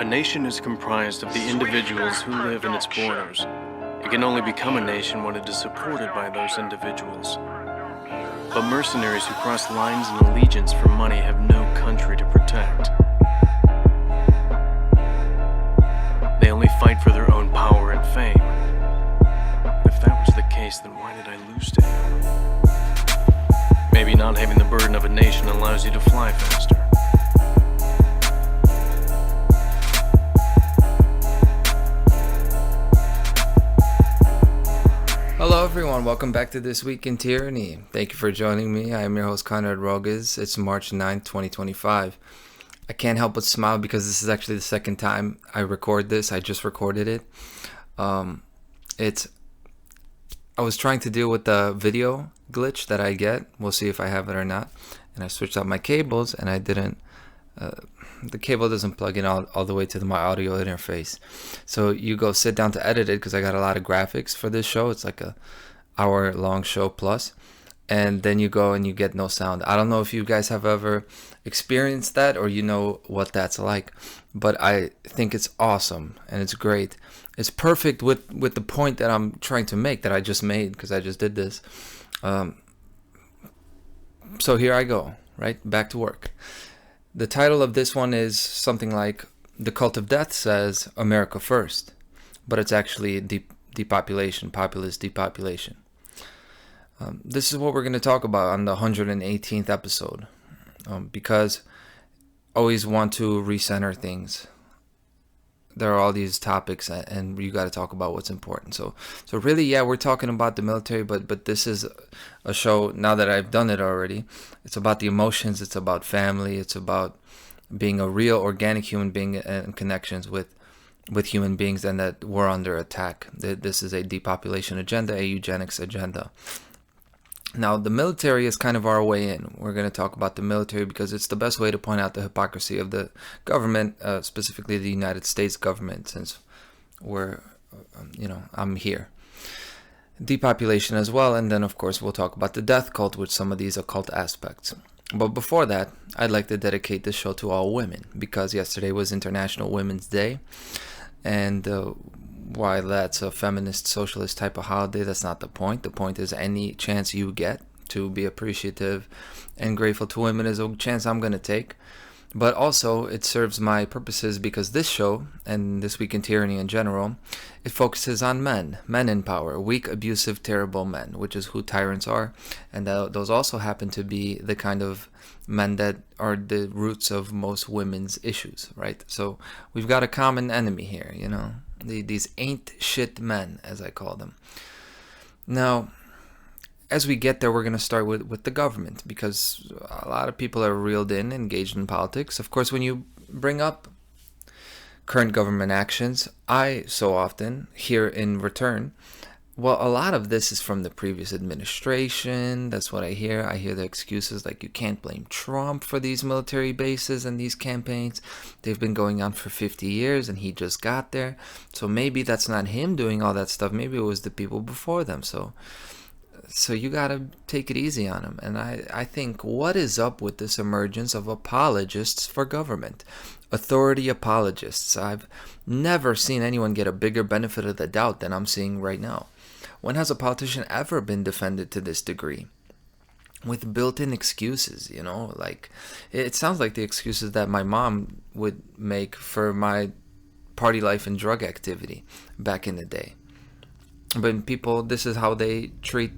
A nation is comprised of the individuals who live in its borders. It can only become a nation when it is supported by those individuals. But mercenaries who cross lines and allegiance for money have no country to protect. They only fight for their own power and fame. If that was the case, then why did I lose to him? Maybe not having the burden of a nation allows you to fly faster. Hello everyone, welcome back to This Week in Tyranny. Thank you for joining me. I am your host Conrad Rogas. It's March 9th, 2025. I can't help but smile because this is actually the second time I record this. I just recorded it. I was trying to deal with the video glitch that I get. We'll see if I have it or not. And I switched out my cables and I didn't. The cable doesn't plug in all the way to my audio interface. So you go sit down to edit it because I got a lot of graphics for this show. It's like a hour long show plus. And then you go and you get no sound. I don't know if you guys have ever experienced that or you know what that's like. But I think it's awesome and it's great. It's perfect with the point that I'm trying to make that I just made because I just did this. So here I go, right? Back to work. The title of this one is something like The Cult of Death Says America First, but it's actually depopulation, populist depopulation. This is what we're going to talk about on the 118th episode, because I always want to recenter things. There are all these topics and you got to talk about what's important. So really, yeah, we're talking about the military, but this is a show, now that I've done it already, it's about the emotions, it's about family, it's about being a real organic human being and connections with human beings, and that we're under attack. This is a depopulation agenda, a eugenics agenda. Now, the military is kind of our way in. We're going to talk about the military because it's the best way to point out the hypocrisy of the government, specifically the United States government, since I'm here. Depopulation as well, and then of course we'll talk about the death cult with some of these occult aspects. But before that, I'd like to dedicate this show to all women, because yesterday was International Women's Day, and while that's a feminist, socialist type of holiday, that's not the point. The point is any chance you get to be appreciative and grateful to women is a chance I'm going to take. But also, it serves my purposes because this show, and This Week in Tyranny in general, it focuses on men in power, weak, abusive, terrible men, which is who tyrants are. And those also happen to be the kind of men that are the roots of most women's issues, right? So we've got a common enemy here, these ain't shit men, as I call them. Now, as we get there, we're going to start with the government, because a lot of people are reeled in, engaged in politics. Of course, when you bring up current government actions, I so often hear in return, well, a lot of this is from the previous administration. That's what I hear. I hear the excuses like you can't blame Trump for these military bases and these campaigns. They've been going on for 50 years and he just got there. So maybe that's not him doing all that stuff. Maybe it was the people before them. So you got to take it easy on him. And I think, what is up with this emergence of apologists for government? Authority apologists. I've never seen anyone get a bigger benefit of the doubt than I'm seeing right now. When has a politician ever been defended to this degree? With built-in excuses, like it sounds like the excuses that my mom would make for my party life and drug activity back in the day. But people, this is how they treat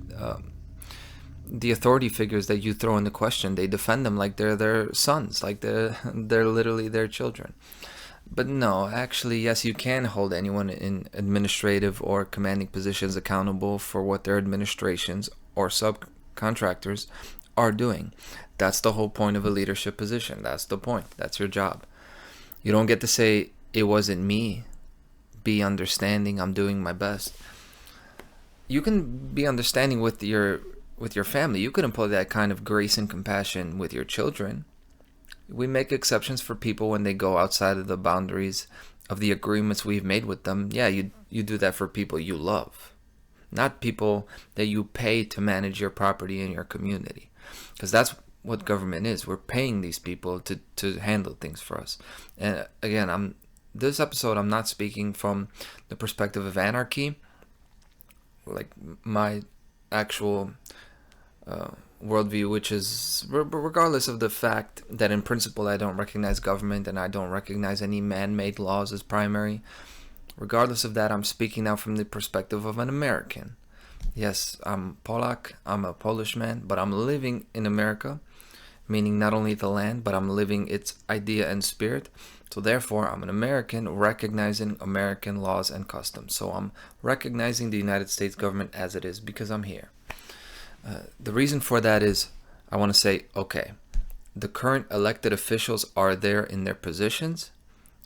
the authority figures that you throw into question. They defend them like they're their sons, like they're literally their children. But no, actually, yes, you can hold anyone in administrative or commanding positions accountable for what their administrations or subcontractors are doing. That's the whole point of a leadership position. That's the point. That's your job. You don't get to say, it wasn't me. Be understanding. I'm doing my best. You can be understanding with your family. You can employ that kind of grace and compassion with your children. We make exceptions for people when they go outside of the boundaries of the agreements we've made with them. Yeah, you do that for people you love, not people that you pay to manage your property in your community. Because that's what government is. We're paying these people to handle things for us. And again, I'm this episode, I'm not speaking from the perspective of anarchy, like my actual worldview, which is regardless of the fact that in principle I don't recognize government and I don't recognize any man-made laws as primary. Regardless of that, I'm speaking now from the perspective of an American. Yes, I'm Polak, I'm a Polish man, but I'm living in America, meaning not only the land, but I'm living its idea and spirit. So therefore, I'm an American recognizing American laws and customs. So I'm recognizing the United States government as it is because I'm here. The reason for that is I want to say, okay, the current elected officials are there in their positions.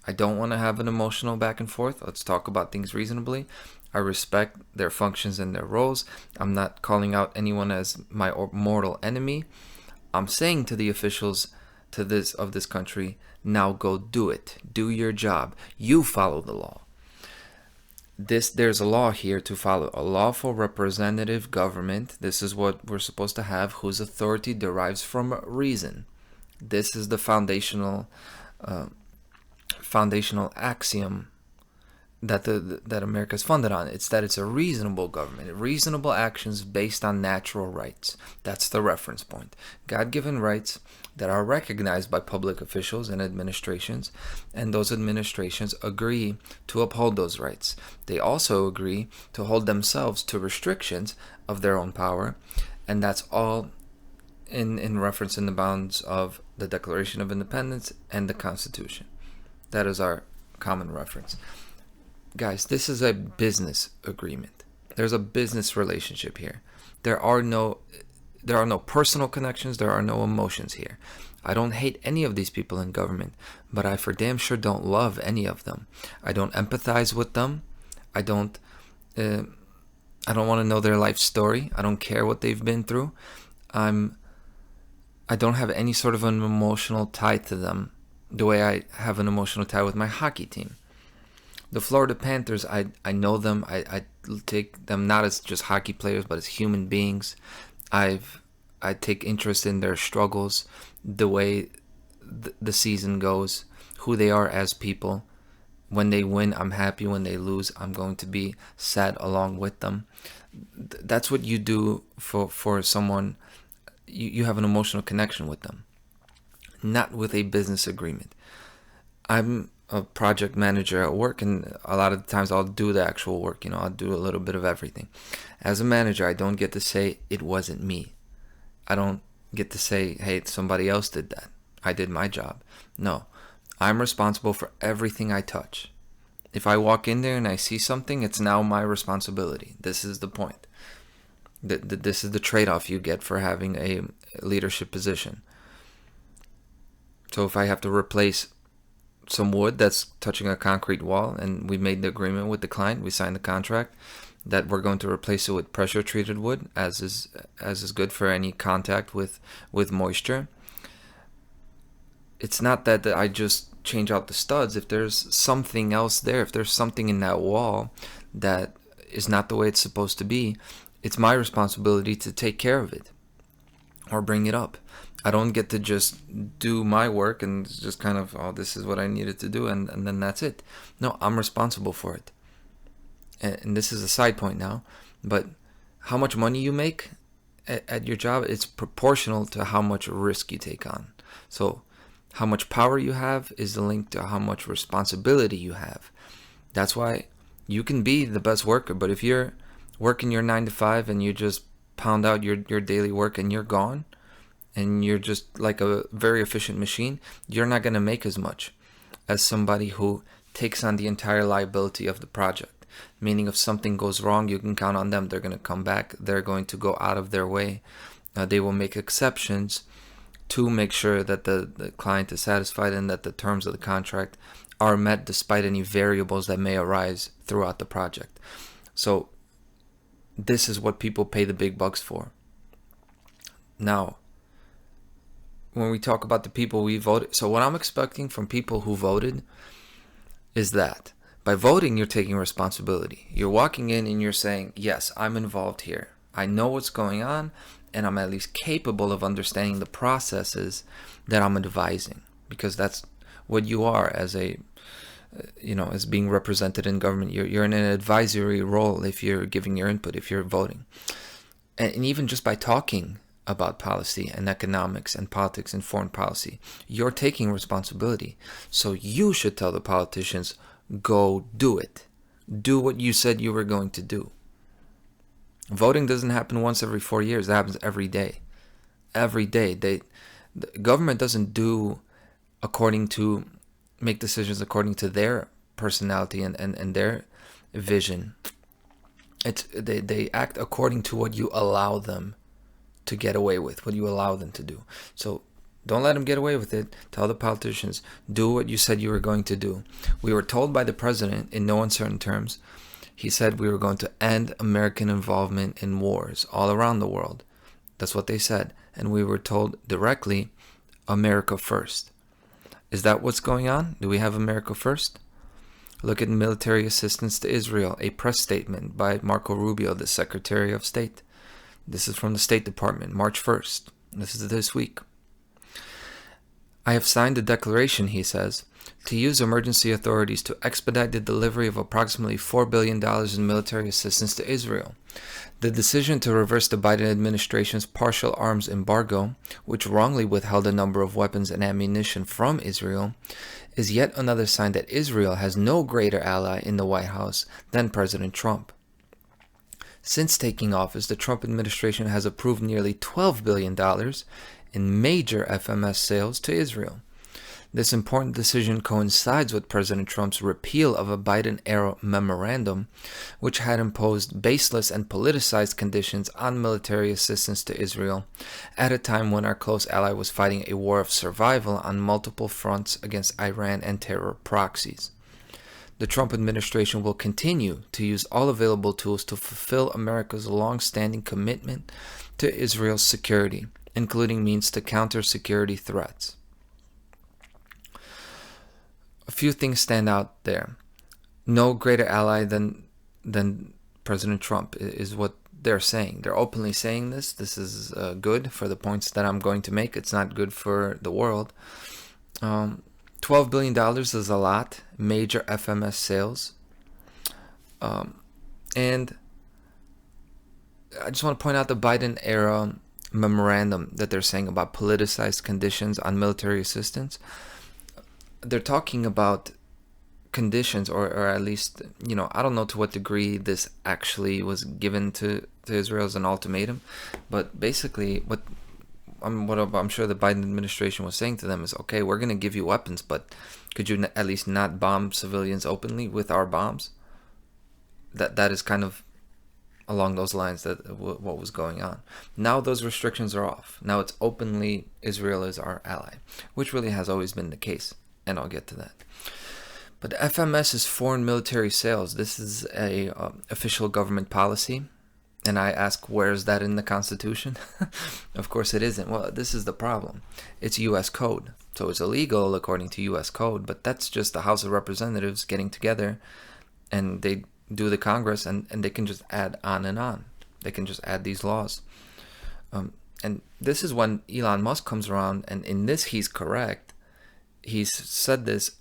I don't want to have an emotional back and forth. Let's talk about things reasonably. I respect their functions and their roles. I'm not calling out anyone as my mortal enemy. I'm saying to the officials of this country, now go do it. Do your job. You follow the law. There's a law here to follow. A lawful representative government. This is what we're supposed to have, whose authority derives from reason. This is the foundational axiom that America is funded on. It's that it's a reasonable government, reasonable actions based on natural rights. That's the reference point. God-given rights that are recognized by public officials and administrations, and those administrations agree to uphold those rights. They also agree to hold themselves to restrictions of their own power, and that's all in reference in the bounds of the Declaration of Independence and the Constitution. That is our common reference. Guys, this is a business agreement. There's a business relationship here. There are no personal connections. There are no emotions here. I don't hate any of these people in government, but I for damn sure don't love any of them. I don't empathize with them. I don't want to know their life story. I don't care what they've been through. I don't have any sort of an emotional tie to them the way I have an emotional tie with my hockey team. The Florida Panthers, I know them. I take them not as just hockey players, but as human beings. I take interest in their struggles, the way the season goes, who they are as people. When they win, I'm happy. When they lose, I'm going to be sad along with them. That's what you do for someone. You have an emotional connection with them, not with a business agreement. I'm a project manager at work, and a lot of the times I'll do the actual work. I'll do a little bit of everything. As a manager, I don't get to say it wasn't me. I don't get to say, hey, somebody else did that. I did my job. No, I'm responsible for everything I touch. If I walk in there and I see something, it's now my responsibility. This is the point. This is the trade-off you get for having a leadership position. So if I have to replace some wood that's touching a concrete wall, and we made the agreement with the client, we signed the contract that we're going to replace it with pressure treated wood, as is good for any contact with moisture. It's not that I just change out the studs. If there's something else there, if there's something in that wall that is not the way it's supposed to be, it's my responsibility to take care of it or bring it up. I don't get to just do my work and just kind of, this is what I needed to do, and then that's it. No, I'm responsible for it. And this is a side point now, but how much money you make at your job, it's proportional to how much risk you take on. So how much power you have is linked to how much responsibility you have. That's why you can be the best worker, but if you're working your 9 to 5 and you just pound out your daily work and you're gone, and you're just like a very efficient machine, you're not going to make as much as somebody who takes on the entire liability of the project. Meaning if something goes wrong, you can count on them. They're going to come back. They're going to go out of their way. They will make exceptions to make sure that the client is satisfied and that the terms of the contract are met despite any variables that may arise throughout the project. So this is what people pay the big bucks for. Now, when we talk about the people we voted, so what I'm expecting from people who voted is that by voting, you're taking responsibility. You're walking in and you're saying, yes, I'm involved here. I know what's going on, and I'm at least capable of understanding the processes that I'm advising, because that's what you are as a as being represented in government. You're in an advisory role if you're giving your input, if you're voting. And even just by talking about policy and economics and politics and foreign policy, you're taking responsibility. So you should tell the politicians, go do it. Do what you said you were going to do. Voting doesn't happen once every 4 years. It happens every day. Every day. The government doesn't make decisions according to their personality and their vision. They act according to what you allow them to get away with, what you allow them to do. So don't let them get away with it. Tell the politicians, do what you said you were going to do. We were told by the president in no uncertain terms, he said we were going to end American involvement in wars all around the world. That's what they said. And we were told directly, America first. Is that what's going on? Do we have America first? Look at military assistance to Israel, a press statement by Marco Rubio, the Secretary of State. This is from the State Department, March 1st. This is this week. I have signed a declaration, he says, to use emergency authorities to expedite the delivery of approximately $4 billion in military assistance to Israel. The decision to reverse the Biden administration's partial arms embargo, which wrongly withheld a number of weapons and ammunition from Israel, is yet another sign that Israel has no greater ally in the White House than President Trump. Since taking office, the Trump administration has approved nearly $12 billion in major FMS sales to Israel. This important decision coincides with President Trump's repeal of a Biden-era memorandum, which had imposed baseless and politicized conditions on military assistance to Israel at a time when our close ally was fighting a war of survival on multiple fronts against Iran and terror proxies. The Trump administration will continue to use all available tools to fulfill America's long-standing commitment to Israel's security, including means to counter security threats. A few things stand out there. No greater ally than President Trump is what they're saying. They're openly saying this. This is good for the points that I'm going to make. It's not good for the world. $12 billion is a lot. Major FMS sales. And I just want to point out the Biden-era memorandum that they're saying about politicized conditions on military assistance. They're talking about conditions, or at least, I don't know to what degree this actually was given to Israel as an ultimatum, but basically what I'm sure the Biden administration was saying to them is, okay, we're going to give you weapons, but could you at least not bomb civilians openly with our bombs? That is kind of along those lines that what was going on. Now those restrictions are off. Now it's openly Israel is our ally, which really has always been the case. And I'll get to that. But FMS is foreign military sales. This is a official government policy. And I ask, where is that in the Constitution? Of course it isn't. Well, this is the problem. It's U.S. code. So it's illegal according to U.S. code. But that's just the House of Representatives getting together. And they do the Congress. And they can just add on and on. They can just add these laws. And this is when Elon Musk comes around. And in this, he's correct. He's said this,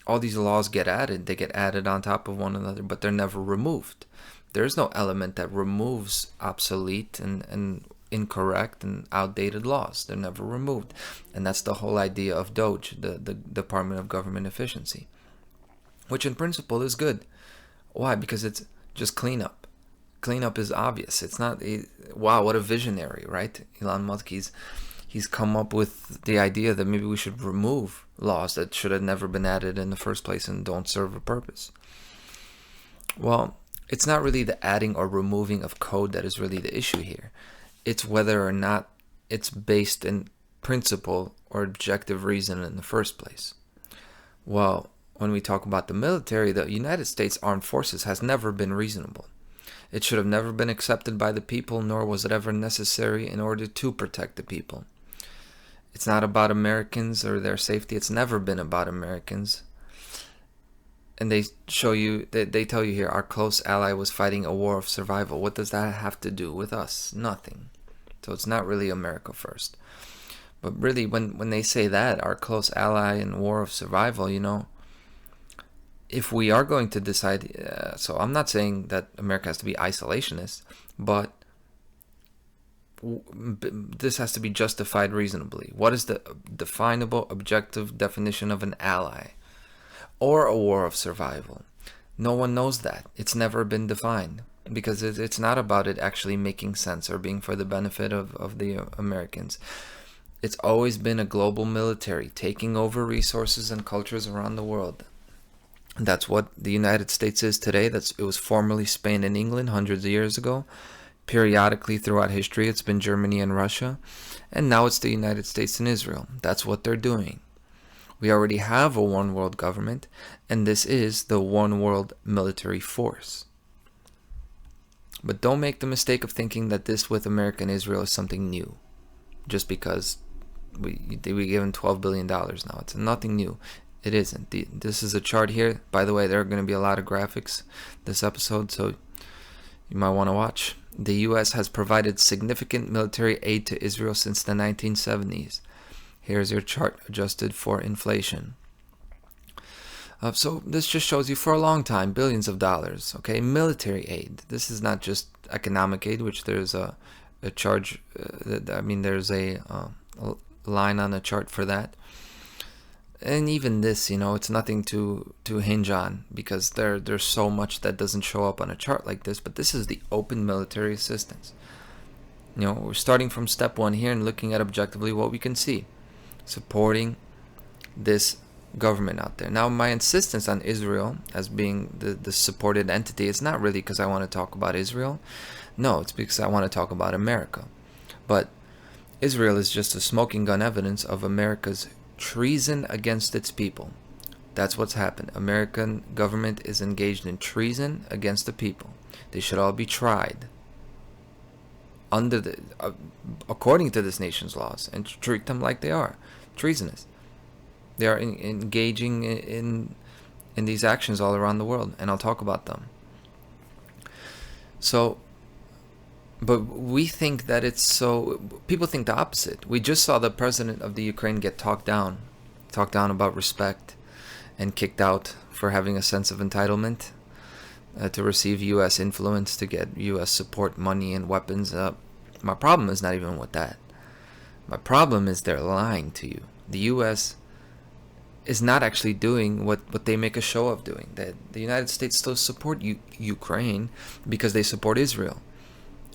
all these laws get added, they get added on top of one another, but they're never removed. There's no element that removes obsolete and incorrect and outdated laws. They're never removed. And that's the whole idea of DOGE, the Department of Government Efficiency, which in principle is good. Why? Because it's just cleanup. Cleanup is obvious. It's not, wow, what a visionary, right? Elon Musk, he's come up with the idea that maybe we should remove laws that should have never been added in the first place and don't serve a purpose. Well, it's not really the adding or removing of code that is really the issue here. It's whether or not it's based in principle or objective reason in the first place. Well, when we talk about the military, the United States Armed Forces has never been reasonable. It should have never been accepted by the people, nor was it ever necessary in order to protect the people. It's not about Americans or their safety. It's never been about Americans. And they show you, they tell you here, our close ally was fighting a war of survival. What does that have to do with us? Nothing. So it's not really America first. But really, when they say that, our close ally in war of survival, if we are going to decide, so I'm not saying that America has to be isolationist, but this has to be justified reasonably. What is the definable, objective definition of an ally or a war of survival? No one knows that. It's never been defined, because it's not about it actually making sense or being for the benefit of the Americans. It's always been a global military taking over resources and cultures around the world. That's what the United States is today. It was formerly Spain and England hundreds of years ago. Periodically throughout history, it's been Germany and Russia. And now it's the United States and Israel. That's what they're doing. We already have a one world government, and this is the one world military force. But don't make the mistake of thinking that this with America and Israel is something new, just because we give them $12 billion now. It's nothing new. It isn't. This is a chart here. By the way, there are going to be a lot of graphics this episode, so you might want to watch. The U.S. has provided significant military aid to Israel since the 1970s. Here's your chart adjusted for inflation. So this just shows you for a long time, billions of dollars, okay? Military aid. This is not just economic aid, which there's a charge, there's a line on the chart for that. And even this, it's nothing to hinge on, because there's so much that doesn't show up on a chart like this. But this is the open military assistance. We're starting from step one here and looking at objectively what we can see, supporting this government out there. Now, my insistence on Israel as being the supported entity is not really because I want to talk about Israel. No, it's because I want to talk about America. But Israel is just a smoking gun evidence of America's treason against its people. That's what's happened. American government is engaged in treason against the people. They should all be tried under according to this nation's laws, and treat them like they are treasonous. They are engaging in these actions all around the world, and I'll talk about them. So, but we think that it's so. People think the opposite. We just saw the president of the Ukraine get talked down about respect, and kicked out for having a sense of entitlement to receive U.S. influence, to get U.S. support, money, and weapons. My problem is not even with that. My problem is they're lying to you. The U.S. is not actually doing what they make a show of doing. That the United States still support Ukraine because they support Israel,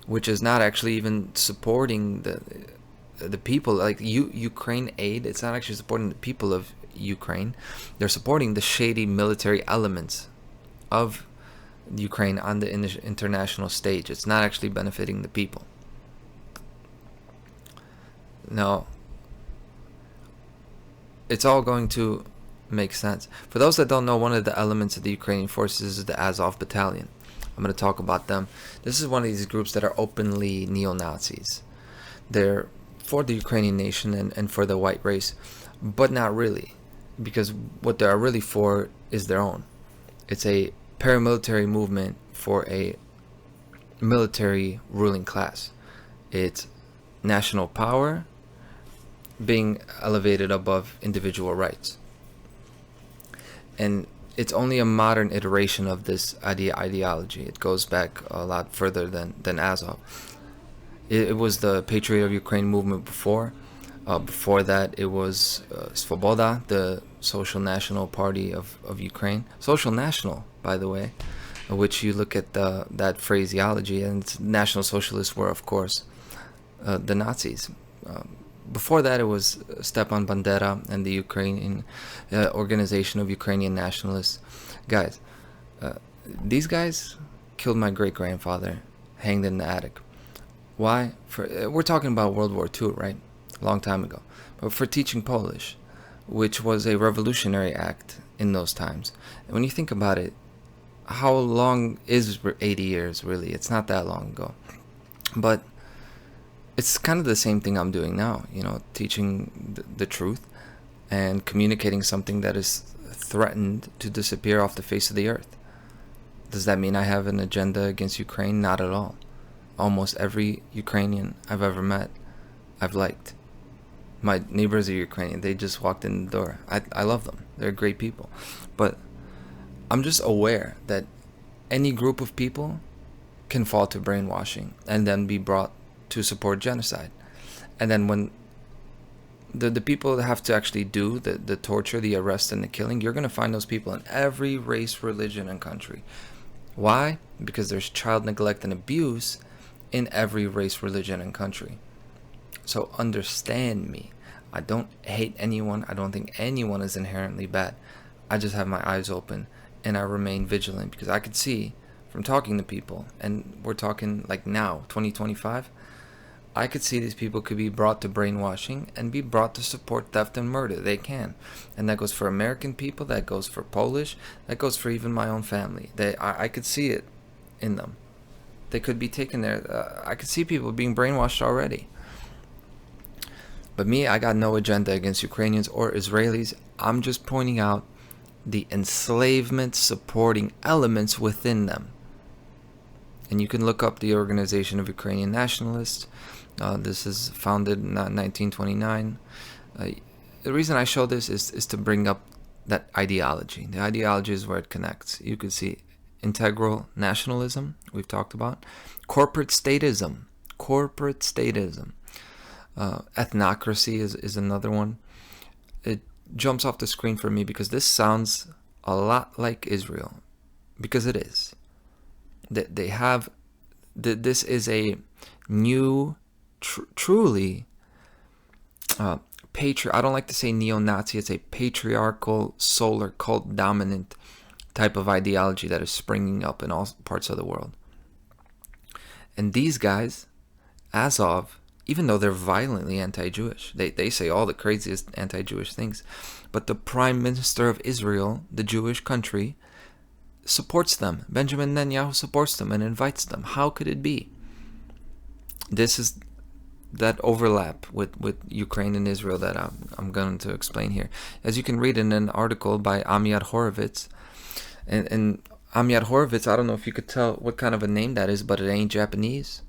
which is not actually even supporting the people. Like Ukraine aid, it's not actually supporting the people of Ukraine. They're supporting the shady military elements of Ukraine on the international stage. It's not actually benefiting the people. No. It's all going to make sense. For those that don't know, one of the elements of the Ukrainian forces is the Azov Battalion. I'm going to talk about them. This is one of these groups that are openly neo-Nazis. They're for the Ukrainian nation and for the white race, but not really, because what they are really for is their own. It's a paramilitary movement for a military ruling class. It's national power being elevated above individual rights. And it's only a modern iteration of this ideology. It goes back a lot further than Azov. It was the Patriot of Ukraine movement before. Before that, it was Svoboda, the Social National Party of Ukraine. Social National, by the way, which you look at that phraseology, and National Socialists were, of course, the Nazis. Before that, it was Stepan Bandera and the Ukrainian Organization of Ukrainian Nationalists. Guys, these guys killed my great-grandfather, hanged in the attic. Why? We're talking about World War II, right? A long time ago. But for teaching Polish, which was a revolutionary act in those times. And when you think about it, how long is 80 years, really? It's not that long ago. But it's kind of the same thing I'm doing now, teaching the truth and communicating something that is threatened to disappear off the face of the earth. Does that mean I have an agenda against Ukraine? Not at all. Almost every Ukrainian I've ever met, I've liked. My neighbors are Ukrainian. They just walked in the door. I love them. They're great people. But I'm just aware that any group of people can fall to brainwashing and then be brought to support genocide. And then when the people that have to actually do the torture, the arrest, and the killing, you're going to find those people in every race, religion, and country. Why? Because there's child neglect and abuse in every race, religion, and country. So understand me. I don't hate anyone. I don't think anyone is inherently bad. I just have my eyes open and I remain vigilant, because I could see from talking to people, and we're talking like now, 2025, I could see these people could be brought to brainwashing and be brought to support theft and murder. They can. And that goes for American people, that goes for Polish, that goes for even my own family. I could see it in them. They could be taken there. I could see people being brainwashed already. But me, I got no agenda against Ukrainians or Israelis. I'm just pointing out the enslavement supporting elements within them. And you can look up the Organization of Ukrainian Nationalists. This is founded in 1929. The reason I show this is to bring up that ideology. The ideology is where it connects. You could see integral nationalism, we've talked about. Corporate statism. Ethnocracy is another one. It jumps off the screen for me because this sounds a lot like Israel. Because it is. They have, this is a new, truly, I don't like to say neo-Nazi, it's a patriarchal, solar cult dominant type of ideology that is springing up in all parts of the world. And these guys, Azov, even though they're violently anti-Jewish, they say all the craziest anti-Jewish things, but the Prime Minister of Israel, the Jewish country, supports them. Benjamin Netanyahu supports them and invites them. How could it be? This is that overlap with Ukraine and Israel that I'm going to explain here. As you can read in an article by Amiad Horovitz, and Amiad Horovitz, I don't know if you could tell what kind of a name that is, but it ain't Japanese.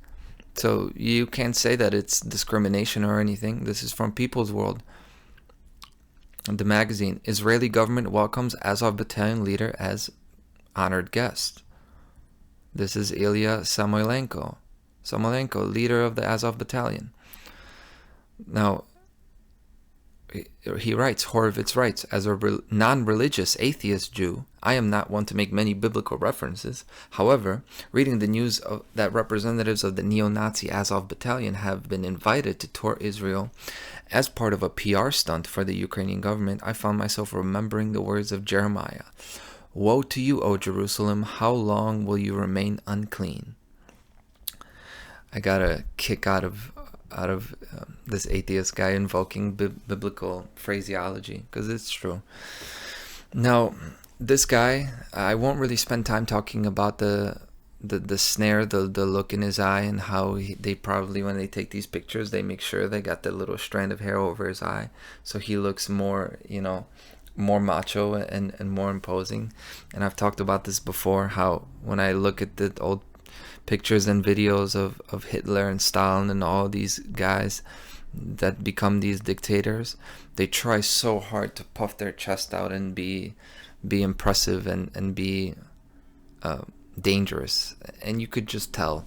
So you can't say that it's discrimination or anything. This is from People's World. The magazine, Israeli government welcomes Azov battalion leader as honored guest. This is Ilya Samoilenko, leader of the Azov battalion. Now, he writes, Horovitz writes, as a non-religious atheist Jew, I am not one to make many biblical references. However, reading the news that representatives of the neo-Nazi Azov battalion have been invited to tour Israel as part of a PR stunt for the Ukrainian government, I found myself remembering the words of Jeremiah. Woe to you, O Jerusalem, how long will you remain unclean? I got a kick out of this atheist guy invoking biblical phraseology, because it's true. Now, this guy, I won't really spend time talking about the snare, the look in his eye, and how they probably, when they take these pictures, they make sure they got that little strand of hair over his eye, so he looks more, more macho and more imposing. And I've talked about this before, how when I look at the old pictures and videos of Hitler and Stalin and all these guys that become these dictators, they try so hard to puff their chest out and be impressive and be dangerous, and you could just tell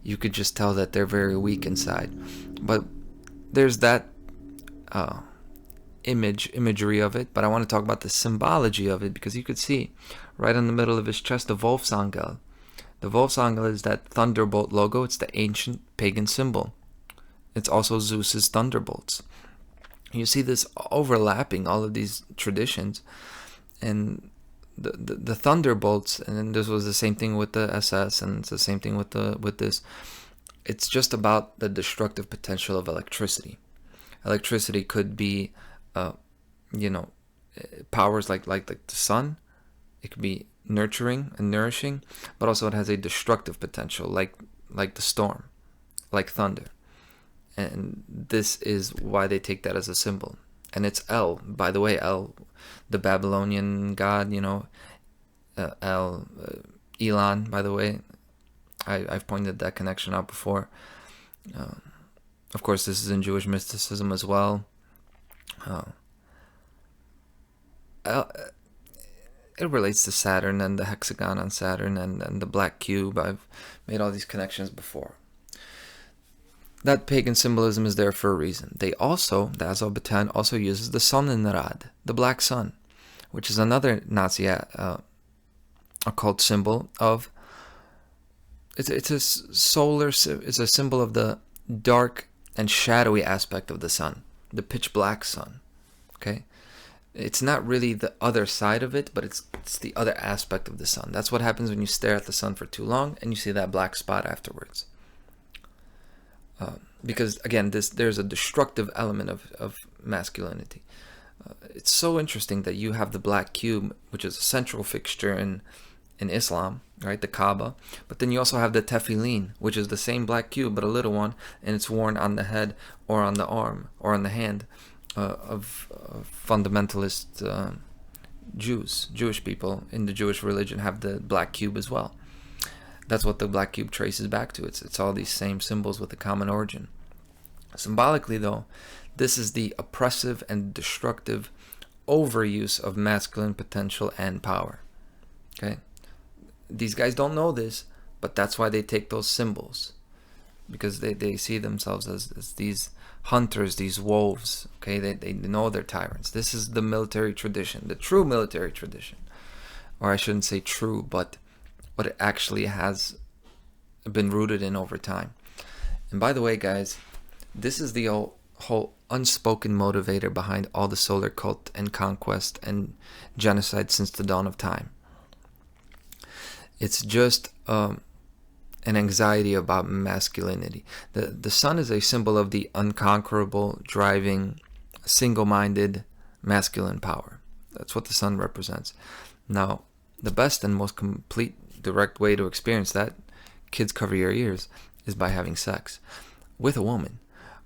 that they're very weak inside. But there's that imagery of it, but I want to talk about the symbology of it, because you could see right in the middle of his chest the Wolfsangel. The Wolfsangel is that thunderbolt logo. It's the ancient pagan symbol. It's also Zeus's thunderbolts. You see this overlapping all of these traditions, and the thunderbolts, and then this was the same thing with the SS, and it's the same thing with this. It's just about the destructive potential of electricity. Electricity could be powers like the sun. It could be nurturing and nourishing, but also it has a destructive potential, like the storm, like thunder. And this is why they take that as a symbol. And it's El, by the way, El, the Babylonian god, El, Elon, by the way. I've pointed that connection out before. Of course, this is in Jewish mysticism as well. it relates to Saturn and the hexagon on Saturn and the black cube. I've made all these connections before. That pagan symbolism is there for a reason. The Azerbaijan also uses the Sonnenrad, the black sun, which is another Nazi occult symbol of. It's a symbol of the dark and shadowy aspect of the sun, the pitch black sun. Okay, it's not really the other side of it, but it's the other aspect of the sun. That's what happens when you stare at the sun for too long and you see that black spot afterwards. Because again, there's a destructive element of masculinity. It's so interesting that you have the black cube, which is a central fixture in Islam, right? The Kaaba. But then you also have the tefillin, which is the same black cube, but a little one, and it's worn on the head or on the arm or on the hand of fundamentalist Jewish people in the Jewish religion have the black cube as well. That's what the black cube traces back to. It's all these same symbols with a common origin. Symbolically, though, this is the oppressive and destructive overuse of masculine potential and power. Okay? These guys don't know this, but that's why they take those symbols. Because they see themselves as these hunters, these wolves. Okay? They know they're tyrants. This is the military tradition, the true military tradition. Or I shouldn't say true, but what it actually has been rooted in over time. And by the way, guys, this is the whole unspoken motivator behind all the solar cult and conquest and genocide since the dawn of time. It's just an anxiety about masculinity. The sun is a symbol of the unconquerable, driving, single-minded masculine power. That's what the sun represents. Now, the best and most complete direct way to experience that, kids cover your ears, is by having sex with a woman.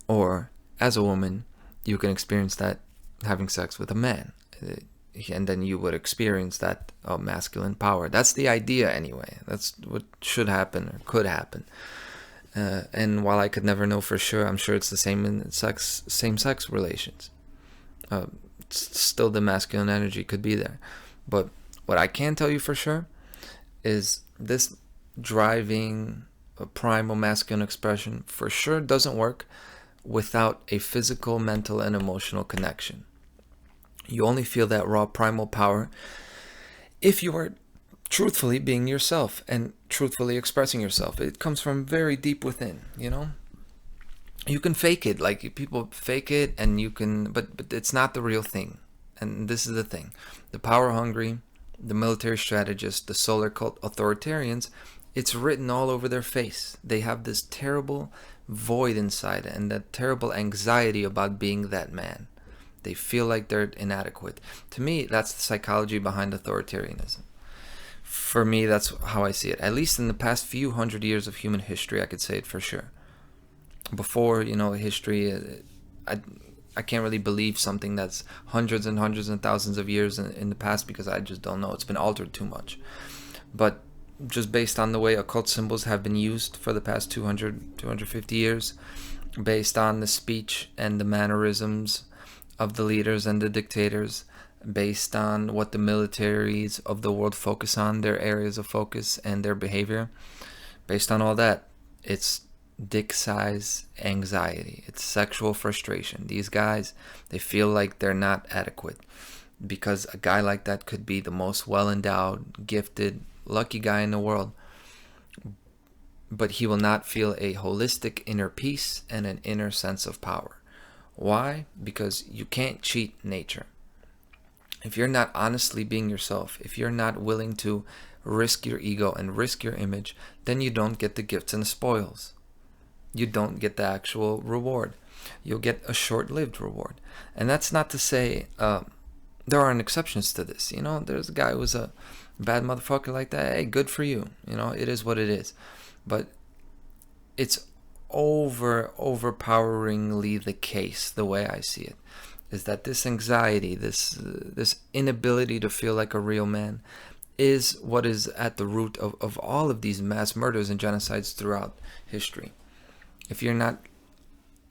Or as a woman, you can experience that having sex with a man. And then you would experience that masculine power. That's the idea anyway. That's what should happen or could happen. And while I could never know for sure, I'm sure it's the same in same-sex relations. Still the masculine energy could be there. But what I can tell you for sure is this driving primal masculine expression for sure doesn't work without a physical, mental, and emotional connection. You only feel that raw primal power if you are truthfully being yourself and truthfully expressing yourself. It comes from very deep within, you know? You can fake it, like people fake it, and you can, but it's not the real thing. And this is the thing. The power hungry, the military strategists, the solar cult authoritarians, it's written all over their face. They have this terrible void inside and that terrible anxiety about being that man. They feel like they're inadequate. To me, that's the psychology behind authoritarianism. For me, that's how I see it. At least in the past few hundred years of human history, I could say it for sure. Before, history, I can't really believe something that's hundreds and hundreds and thousands of years in the past because I just don't know. It's been altered too much. But just based on the way occult symbols have been used for the past 250 years, based on the speech and the mannerisms of the leaders and the dictators, based on what the militaries of the world focus on, their areas of focus and their behavior, based on all that, it's dick size anxiety. It's sexual frustration. These guys, they feel like they're not adequate because a guy like that could be the most well-endowed, gifted, lucky guy in the world, but he will not feel a holistic inner peace and an inner sense of power. Why? Because you can't cheat nature. If you're not honestly being yourself, if you're not willing to risk your ego and risk your image, then you don't get the gifts and the spoils. You don't get the actual reward. You'll get a short-lived reward. And that's not to say there aren't exceptions to this. There's a guy who's a bad motherfucker like that. Hey, good for you. It is what it is. But it's overpoweringly the case, the way I see it, is that this anxiety, this inability to feel like a real man is what is at the root of all of these mass murders and genocides throughout history. If you're not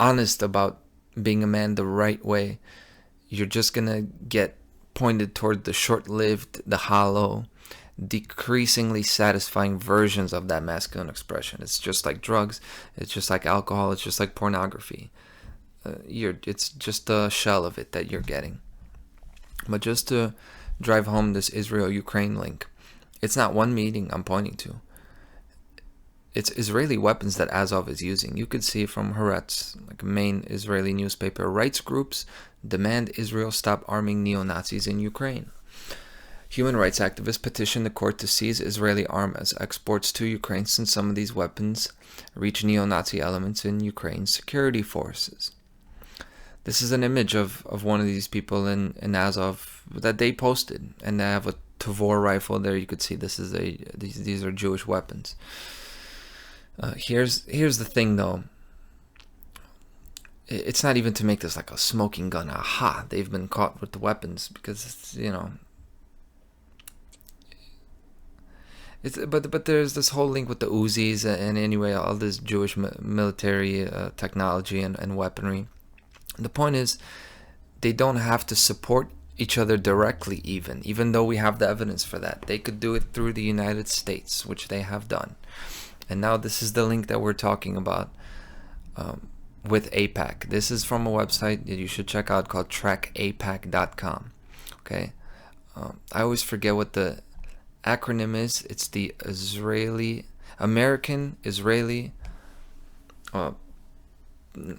honest about being a man the right way, you're just going to get pointed toward the short-lived, the hollow, decreasingly satisfying versions of that masculine expression. It's just like drugs, it's just like alcohol, it's just like pornography. It's just a shell of it that you're getting. But just to drive home this Israel-Ukraine link, it's not one meeting I'm pointing to. It's Israeli weapons that Azov is using. You could see from Haaretz, like a main Israeli newspaper, rights groups demand Israel stop arming neo-Nazis in Ukraine. Human rights activists petition the court to seize Israeli arms exports to Ukraine since some of these weapons reach neo-Nazi elements in Ukraine's security forces. This is an image of one of these people in Azov that they posted, and they have a Tavor rifle there. You could see these are Jewish weapons. Here's the thing though. It's not even to make this like a smoking gun. Aha, they've been caught with the weapons, because but there's this whole link with the Uzis and anyway all this Jewish military technology and weaponry. The point is, they don't have to support each other directly, even though we have the evidence for that. They could do it through the United States, which they have done. And now this is the link that we're talking about with AIPAC. This is from a website that you should check out called trackapac.com. Okay, I always forget what the acronym is. It's the American Israeli,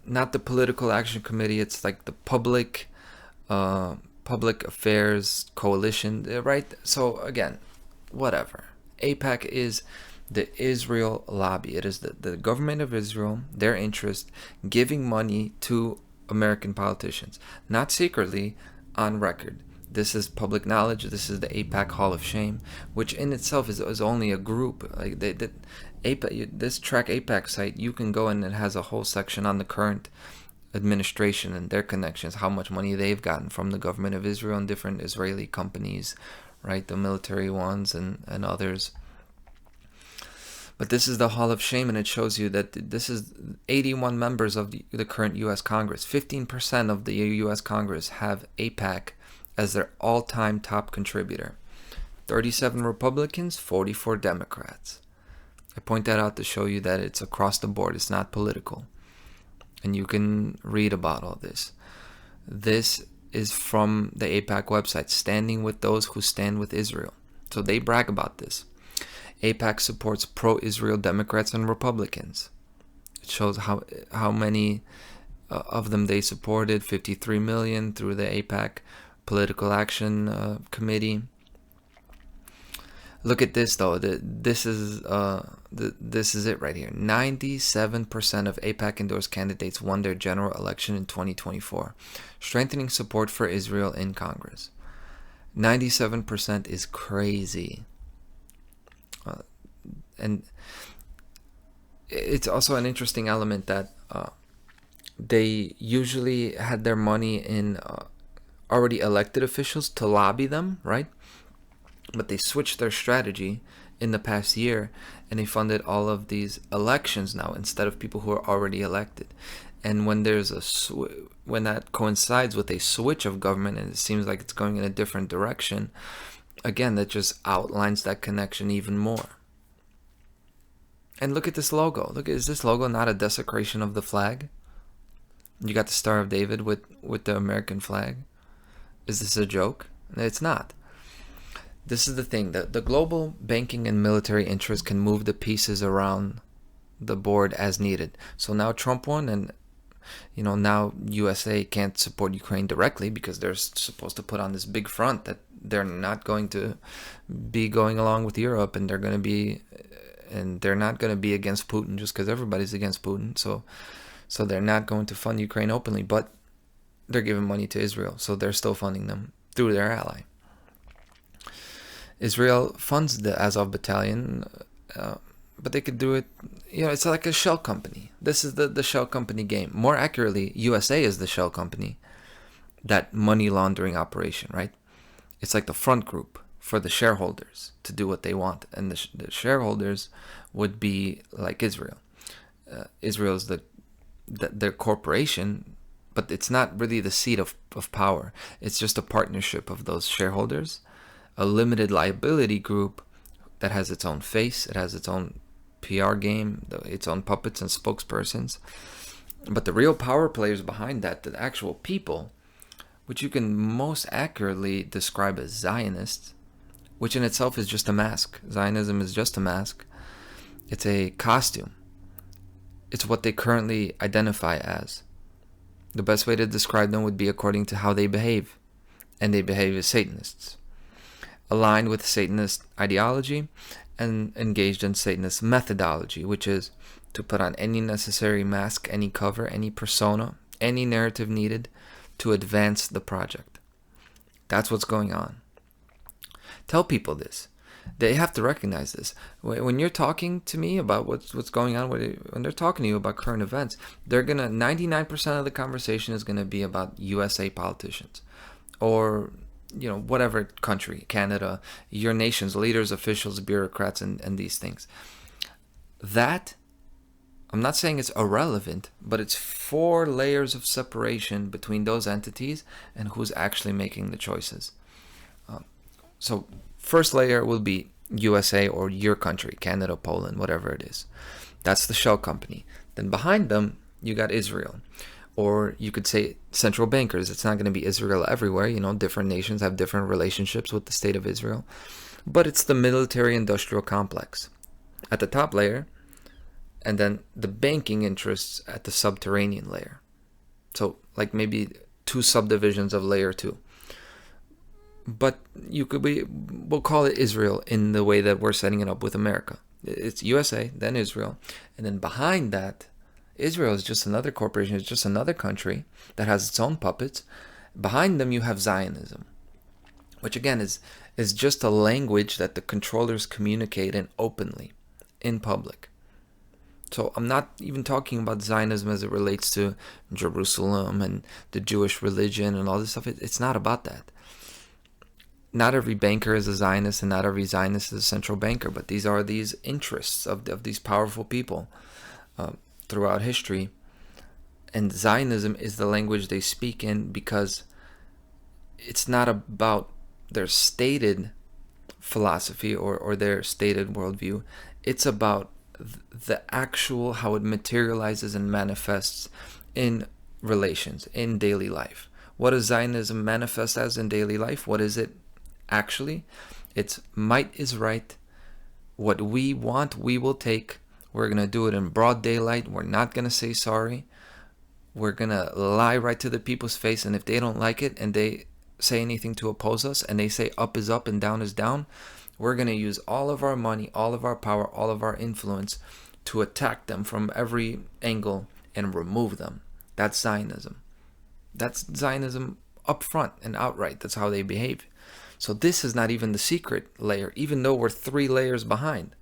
not the Political Action Committee. It's like the Public Affairs Coalition, right? So again, whatever. AIPAC is the Israel lobby. It is the government of Israel, their interest, giving money to American politicians, not secretly, on record. This is public knowledge. This is the AIPAC Hall of Shame, which in itself is only a group. Like this Track AIPAC site, you can go and it has a whole section on the current administration and their connections, how much money they've gotten from the government of Israel and different Israeli companies, right? The military ones and others. But this is the Hall of Shame, and it shows you that this is 81 members of the current U.S. Congress. 15% of the U.S. Congress have AIPAC as their all-time top contributor. 37 Republicans, 44 Democrats. I point that out to show you that it's across the board. It's not political. And you can read about all this. This is from the AIPAC website, standing with those who stand with Israel. So they brag about this. AIPAC supports pro-Israel Democrats and Republicans. It shows how many of them they supported, 53 million through the AIPAC Political Action Committee. Look at this though. This is it right here. 97% of AIPAC endorsed candidates won their general election in 2024, strengthening support for Israel in Congress. 97% is crazy. And it's also an interesting element that they usually had their money in already elected officials to lobby them, right? But they switched their strategy in the past year, and they funded all of these elections now instead of people who are already elected. And when there's when that coincides with a switch of government and it seems like it's going in a different direction, again, that just outlines that connection even more. And look at this logo. Look, is this logo not a desecration of the flag? You got the Star of David with the American flag. Is this a joke? It's not. This is the thing. The global banking and military interests can move the pieces around the board as needed. So now Trump won, and now USA can't support Ukraine directly because they're supposed to put on this big front that they're not going to be going along with Europe, and they're not going to be against Putin just because everybody's against Putin. So they're not going to fund Ukraine openly, but they're giving money to Israel, so they're still funding them through their ally. Israel funds the Azov battalion, but they could do it, it's like a shell company. This is the shell company game. More accurately, USA is the shell company, that money laundering operation, right? It's like the front group for the shareholders to do what they want, and the shareholders would be like Israel. Israel is their corporation, but it's not really the seat of power. It's just a partnership of those shareholders, a limited liability group that has its own face, it has its own PR game, its own puppets and spokespersons. But the real power players behind that, the actual people, which you can most accurately describe as Zionists, which in itself is just a mask. Zionism is just a mask. It's a costume. It's what they currently identify as. The best way to describe them would be according to how they behave. And they behave as Satanists, aligned with Satanist ideology and engaged in Satanist methodology, which is to put on any necessary mask, any cover, any persona, any narrative needed to advance the project. That's what's going on. Tell people this. They have to recognize this. When you're talking to me about what's going on, when they're talking to you about current events, they're gonna 99% of the conversation is gonna be about USA politicians, or whatever country, Canada, your nation's leaders, officials, bureaucrats, and these things. That, I'm not saying it's irrelevant, but it's 4 layers of separation between those entities and who's actually making the choices. So first layer will be USA or your country, Canada, Poland, whatever it is. That's the shell company. Then behind them, you got Israel. Or you could say central bankers. It's not going to be Israel everywhere. Different nations have different relationships with the state of Israel. But it's the military-industrial complex at the top layer, and then the banking interests at the subterranean layer. So like maybe 2 subdivisions of layer 2. But we'll call it Israel in the way that we're setting it up with America. It's USA, then Israel. And then behind that, Israel is just another corporation, it's just another country that has its own puppets. Behind them you have Zionism, which again is just a language that the controllers communicate in openly, in public. So I'm not even talking about Zionism as it relates to Jerusalem and the Jewish religion and all this stuff. It's not about that. Not every banker is a Zionist, and not every Zionist is a central banker, but these are these interests of these powerful people throughout history. And Zionism is the language they speak in, because it's not about their stated philosophy or their stated worldview. It's about the actual, how it materializes and manifests in relations, in daily life. What does Zionism manifest as in daily life? What is it actually? It's might is right. What we want, we will take. We're going to do it in broad daylight. We're not going to say sorry. We're going to lie right to the people's face. And if they don't like it and they say anything to oppose us, and they say up is up and down is down, we're going to use all of our money, all of our power, all of our influence to attack them from every angle and remove them. That's Zionism. That's Zionism up front and outright. That's how they behave. So this is not even the secret layer, even though we're 3 layers behind.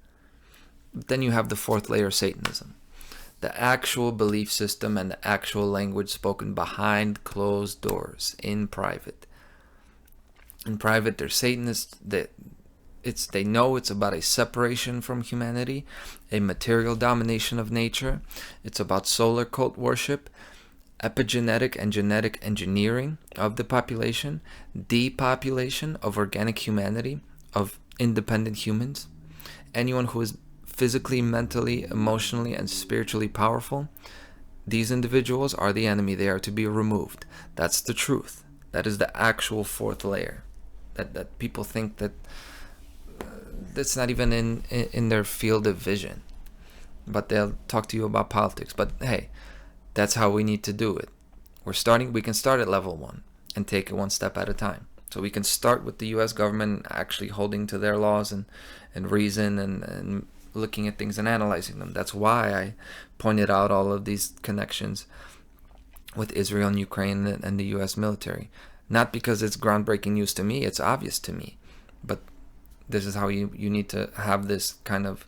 But then you have the 4th layer, Satanism. The actual belief system and the actual language spoken behind closed doors, in private. In private, they're Satanists. They know it's about a separation from humanity, a material domination of nature. It's about solar cult worship, epigenetic and genetic engineering of the population, depopulation of organic humanity, of independent humans. Anyone who is physically, mentally, emotionally, and spiritually powerful, these individuals are the enemy. They are to be removed. That's the truth. That is the actual 4th layer. That people think that that's not even in their field of vision. But they'll talk to you about politics. But hey, that's how we need to do it. We can start at level 1 and take it one step at a time. So we can start with the U.S. government actually holding to their laws and reason and looking at things and analyzing them. That's why I pointed out all of these connections with Israel and Ukraine and the U.S. military. Not because it's groundbreaking news to me, it's obvious to me. But this is how you need to have this kind of,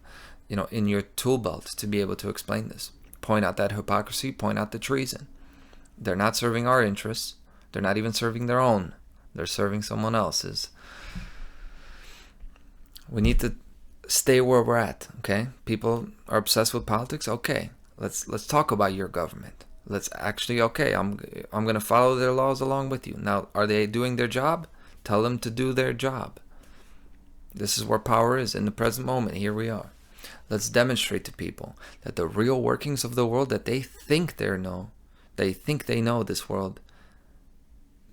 in your tool belt to be able to explain this. Point out that hypocrisy, point out the treason. They're not serving our interests. They're not even serving their own. They're serving someone else's. We need to stay where we're at, okay? People are obsessed with politics. Okay, let's talk about your government. Let's actually, okay, I'm going to follow their laws along with you. Now, are they doing their job? Tell them to do their job. This is where power is in the present moment. Here we are. Let's demonstrate to people that the real workings of the world that they think they know this world,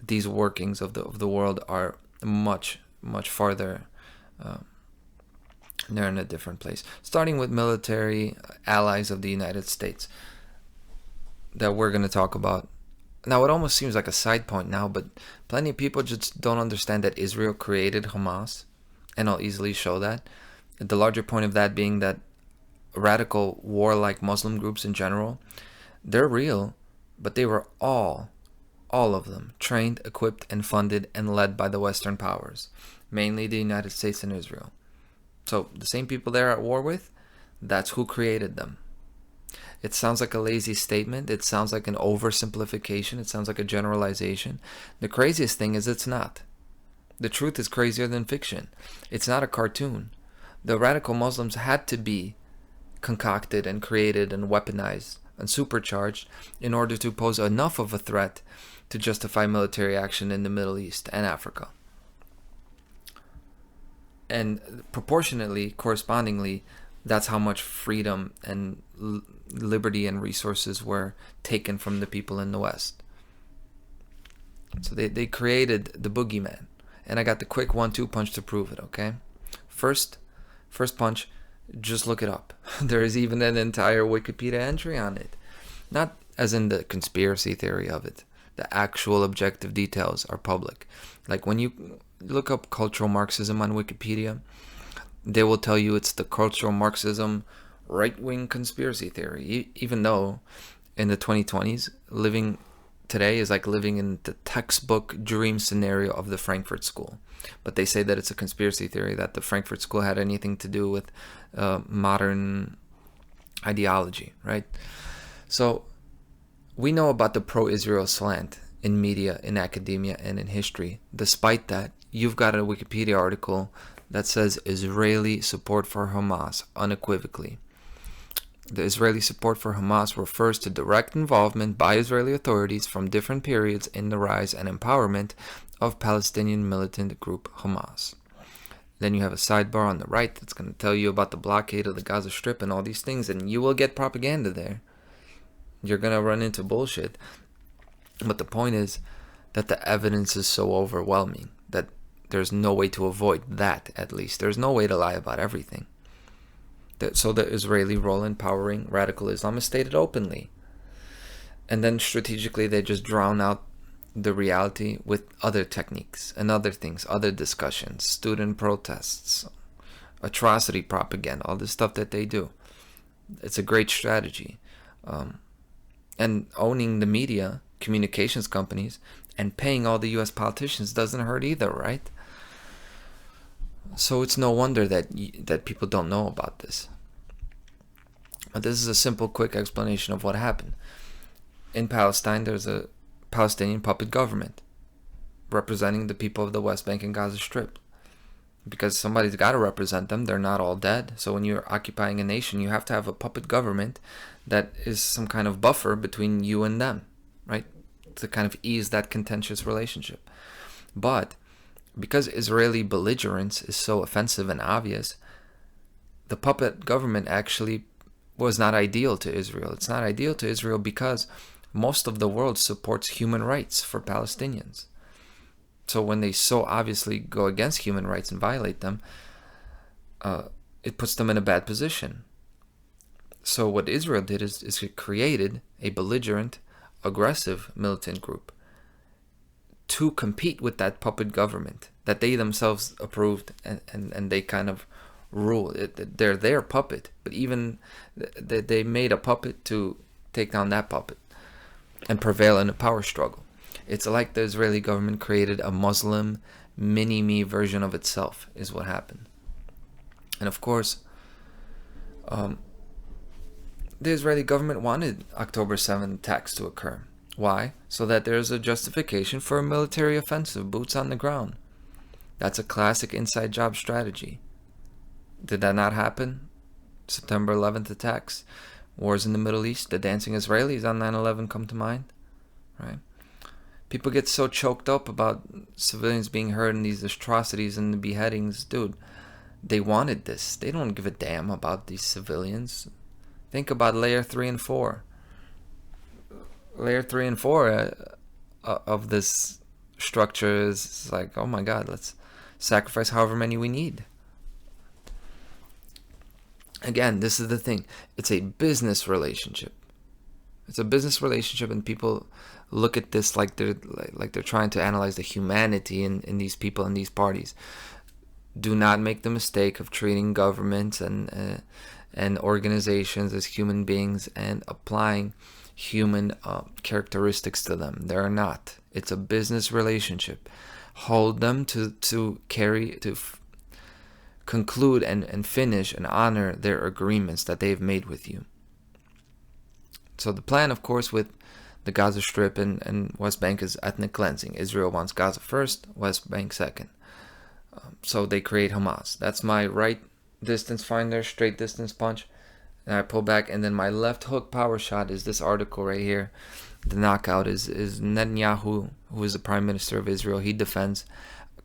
these workings of the world are much, much farther. They're in a different place. Starting with military allies of the United States that we're going to talk about. Now, it almost seems like a side point now, but plenty of people just don't understand that Israel created Hamas, and I'll easily show that. The larger point of that being that radical warlike Muslim groups in general, they're real, but they were all of them, trained, equipped, and funded and led by the Western powers, mainly the United States and Israel. So the same people they're at war with, that's who created them. It sounds like a lazy statement. It sounds like an oversimplification. It sounds like a generalization. The craziest thing is it's not. The truth is crazier than fiction. It's not a cartoon. The radical Muslims had to be concocted and created and weaponized and supercharged in order to pose enough of a threat to justify military action in the Middle East and Africa. And proportionately, correspondingly, that's how much freedom and liberty and resources were taken from the people in the West. So they created the boogeyman. And I got the quick 1-2 punch to prove it, okay? First punch, just look it up. There is even an entire Wikipedia entry on it. Not as in the conspiracy theory of it. The actual objective details are public. Like when you look up cultural Marxism on Wikipedia, they will tell you it's the cultural Marxism right-wing conspiracy theory. Even though in the 2020s, living today is like living in the textbook dream scenario of the Frankfurt School. But they say that it's a conspiracy theory, that the Frankfurt School had anything to do with modern ideology, right? So we know about the pro-Israel slant in media, in academia, and in history. Despite that, you've got a Wikipedia article that says Israeli support for Hamas unequivocally. The Israeli support for Hamas refers to direct involvement by Israeli authorities from different periods in the rise and empowerment of Palestinian militant group Hamas. Then you have a sidebar on the right that's going to tell you about the blockade of the Gaza Strip and all these things, and you will get propaganda there. You're going to run into bullshit. But the point is that the evidence is so overwhelming that there's no way to avoid that, at least. There's no way to lie about everything. So the Israeli role in powering radical Islam is stated openly. And then strategically they just drown out the reality with other techniques and other things, other discussions, student protests, atrocity propaganda, all this stuff that they do. It's a great strategy. And owning the media, communications companies, and paying all the U.S. politicians doesn't hurt either, right? So it's no wonder that people don't know about this. But this is a simple, quick explanation of what happened. In Palestine, there's a Palestinian puppet government representing the people of the West Bank and Gaza Strip. Because somebody's got to represent them. They're not all dead. So when you're occupying a nation, you have to have a puppet government that is some kind of buffer between you and them, right? To kind of ease that contentious relationship. But because Israeli belligerence is so offensive and obvious, the puppet government actually was not ideal to Israel. It's not ideal to Israel because most of the world supports human rights for Palestinians. So when they so obviously go against human rights and violate them, it puts them in a bad position. So what Israel did is it created a belligerent, aggressive militant group to compete with that puppet government that they themselves approved and they kind of rule. They're their puppet, but even they made a puppet to take down that puppet and prevail in a power struggle. It's like the Israeli government created a Muslim mini-me version of itself, is what happened. And of course, the Israeli government wanted October 7th attacks to occur. Why? So that there's a justification for a military offensive, boots on the ground. That's a classic inside job strategy. Did that not happen? September 11th attacks? Wars in the Middle East, the dancing Israelis on 9/11 come to mind, right? People get so choked up about civilians being hurt in these atrocities and the beheadings. Dude, they wanted this. They don't give a damn about these civilians. Think about layer 3 and 4. Layer 3 and 4 of this structure is like, oh my God, let's sacrifice however many we need. Again, this is the thing. It's a business relationship. It's a business relationship, and people look at this like they're trying to analyze the humanity in these people and these parties. Do not make the mistake of treating governments and organizations as human beings and applying human characteristics to them. They are not. It's a business relationship. Hold them to conclude and finish and honor their agreements that they've made with you. So the plan, of course, with the Gaza Strip and West Bank is ethnic cleansing. Israel wants Gaza first, West Bank second. So they create Hamas. That's my right distance finder, straight distance punch. And I pull back, and then my left hook power shot is this article right here. The knockout is Netanyahu, who is the Prime Minister of Israel. He defends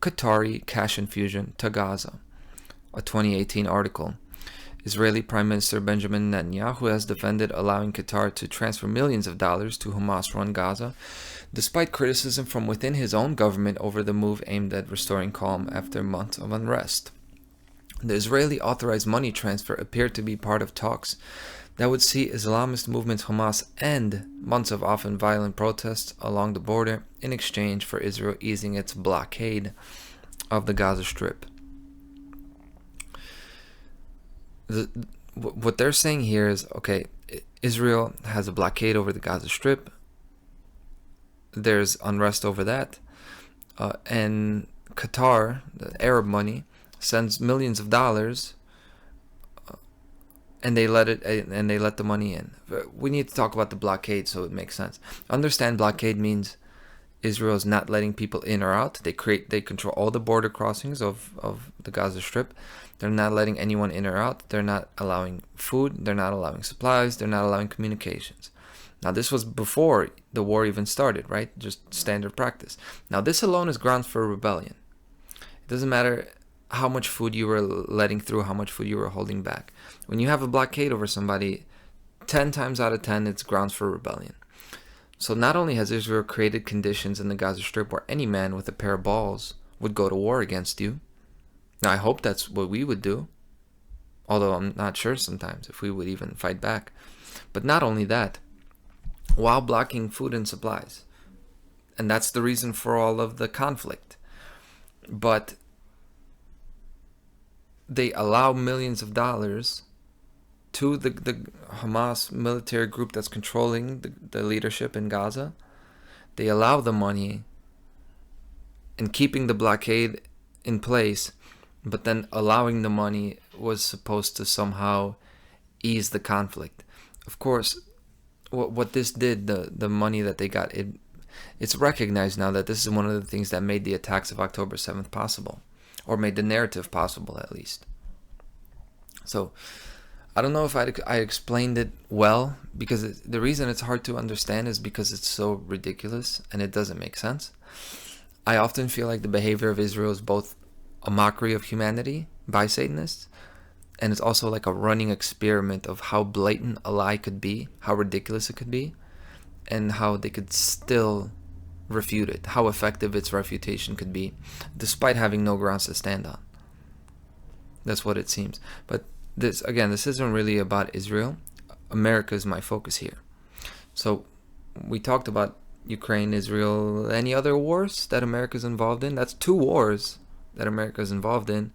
Qatari cash infusion to Gaza. A 2018 article. Israeli Prime Minister Benjamin Netanyahu has defended allowing Qatar to transfer millions of dollars to Hamas-run Gaza, despite criticism from within his own government over the move aimed at restoring calm after months of unrest. The Israeli authorized money transfer appeared to be part of talks that would see Islamist movement Hamas end months of often violent protests along the border in exchange for Israel easing its blockade of the Gaza Strip. What they're saying here is, okay, Israel has a blockade over the Gaza Strip. There's unrest over that. And Qatar, the Arab money, sends millions of dollars, and they let the money in. We need to talk about the blockade so it makes sense. Understand, blockade means Israel is not letting people in or out. They control all the border crossings of the Gaza Strip. They're not letting anyone in or out. They're not allowing food. They're not allowing supplies. They're not allowing communications. Now, this was before the war even started, right? Just standard practice. Now, this alone is grounds for rebellion. It doesn't matter how much food you were letting through, how much food you were holding back. When you have a blockade over somebody, 10 times out of 10, it's grounds for rebellion. So not only has Israel created conditions in the Gaza Strip where any man with a pair of balls would go to war against you. Now, I hope that's what we would do, although I'm not sure sometimes if we would even fight back. But not only that, while blocking food and supplies, and that's the reason for all of the conflict, but they allow millions of dollars to the Hamas military group that's controlling the leadership in Gaza. They allow the money and keeping the blockade in place, but then allowing the money was supposed to somehow ease the conflict. Of course, what this did, the money that they got, it's recognized now that this is one of the things that made the attacks of October 7th possible, or made the narrative possible at least. So I don't know if I explained it well, because the reason it's hard to understand is because it's so ridiculous and it doesn't make sense. I often feel like the behavior of Israel is both a mockery of humanity by Satanists, and it's also like a running experiment of how blatant a lie could be, how ridiculous it could be, and how they could still refute it, how effective its refutation could be, despite having no grounds to stand on. That's what it seems. But this isn't really about Israel. America is my focus here. So we talked about Ukraine, Israel, any other wars that America is involved in. That's 2 wars that America is involved in.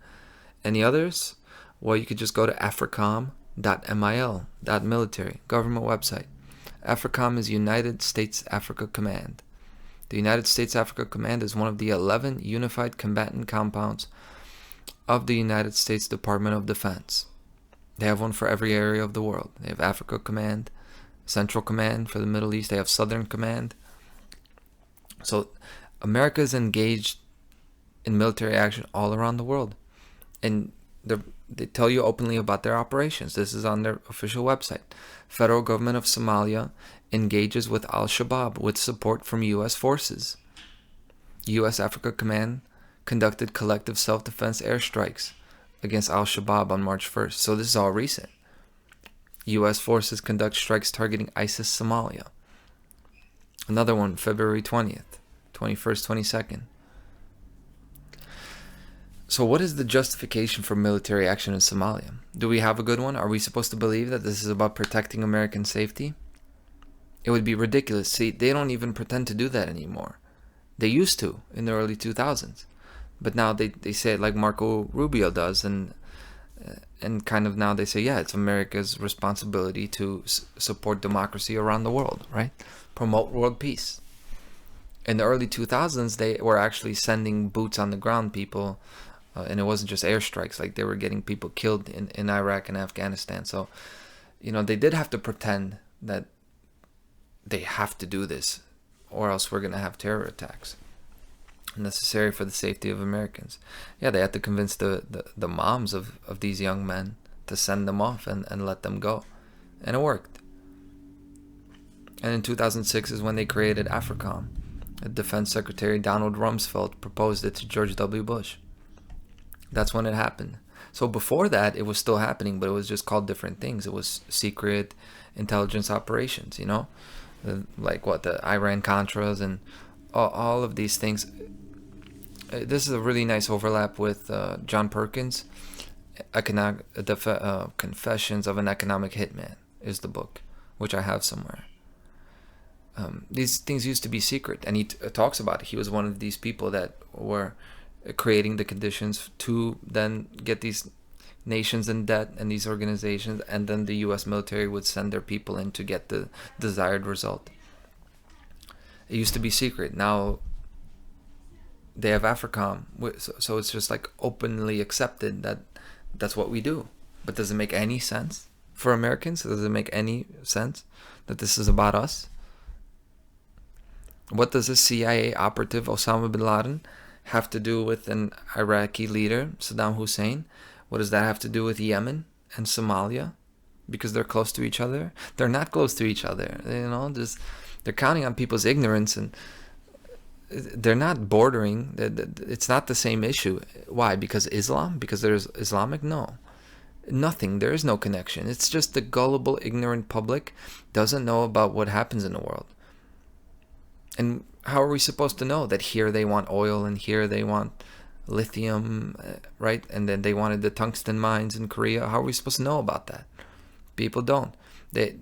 Any others? Well, you could just go to africom.mil.military, government website. AFRICOM is United States Africa Command. The United States Africa Command is one of the 11 unified combatant compounds of the United States Department of Defense. They have one for every area of the world. They have Africa Command, Central Command for the Middle East. They have Southern Command. So America is engaged in military action all around the world. And They tell you openly about their operations. This is on their official website. Federal government of Somalia engages with Al-Shabaab with support from U.S. forces. U.S. Africa Command conducted collective self-defense airstrikes against Al-Shabaab on March 1st. So this is all recent. U.S. forces conduct strikes targeting ISIS Somalia. Another one, February 20th, 21st, 22nd. So what is the justification for military action in Somalia? Do we have a good one? Are we supposed to believe that this is about protecting American safety? It would be ridiculous. See, they don't even pretend to do that anymore. They used to in the early 2000s. But now they say it like Marco Rubio does, and kind of now they say, yeah, it's America's responsibility to support democracy around the world, right? Promote world peace. In the early 2000s, they were actually sending boots on the ground people, and it wasn't just airstrikes, like they were getting people killed in Iraq and Afghanistan. So, they did have to pretend that they have to do this, or else we're going to have terror attacks necessary for the safety of Americans. Yeah, they had to convince the moms of these young men to send them off and let them go. And it worked. And in 2006 is when they created AFRICOM. Defense Secretary Donald Rumsfeld proposed it to George W. Bush. That's when it happened. So before that, it was still happening, but it was just called different things. It was secret intelligence operations, like the Iran-Contras and all of these things. This is a really nice overlap with John Perkins' Confessions of an Economic Hitman is the book, which I have somewhere. These things used to be secret, and he talks about it. He was one of these people that were creating the conditions to then get these nations in debt and these organizations, and then the U.S. military would send their people in to get the desired result. It used to be secret. Now they have AFRICOM, so it's just like openly accepted that that's what we do. But does it make any sense for Americans? Does it make any sense that this is about us? What does a CIA operative, Osama bin Laden, have to do with an Iraqi leader, Saddam Hussein? What does that have to do with Yemen and Somalia? Because they're close to each other? They're not close to each other. They're counting on people's ignorance, and they're not bordering. It's not the same issue. Why? Because Islam? Because there's Islamic? No. Nothing. There is no connection. It's just the gullible, ignorant public doesn't know about what happens in the world. And how are we supposed to know that here they want oil and here they want lithium, right? And then they wanted the tungsten mines in Korea. How are we supposed to know about that? People don't.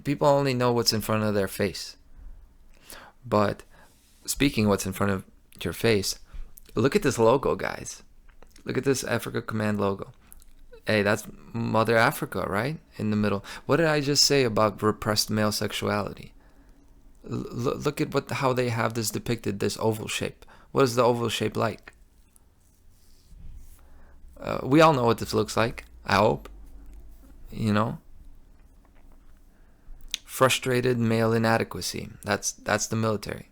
People only know what's in front of their face. But speaking of what's in front of your face, look at this logo, guys. Look at this Africa Command logo. Hey, that's Mother Africa, right? In the middle. What did I just say about repressed male sexuality? Look at how they have this depicted, this oval shape. What is the oval shape like? We all know what this looks like, I hope. Frustrated male inadequacy. That's the military.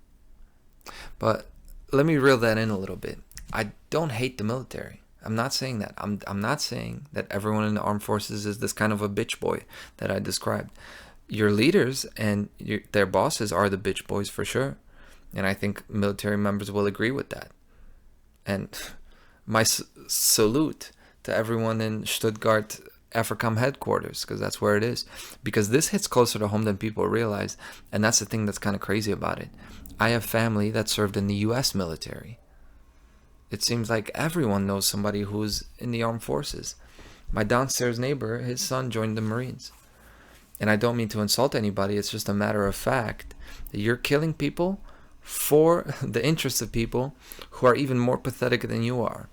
But let me reel that in a little bit. I don't hate the military. I'm not saying that. I'm not saying that everyone in the armed forces is this kind of a bitch boy that I described. Your leaders and their bosses are the bitch boys for sure. And I think military members will agree with that. And my salute to everyone in Stuttgart AFRICOM headquarters, because that's where it is. Because this hits closer to home than people realize. And that's the thing that's kind of crazy about it. I have family that served in the U.S. military. It seems like everyone knows somebody who's in the armed forces. My downstairs neighbor, his son joined the Marines. And I don't mean to insult anybody, it's just a matter of fact that you're killing people for the interests of people who are even more pathetic than you are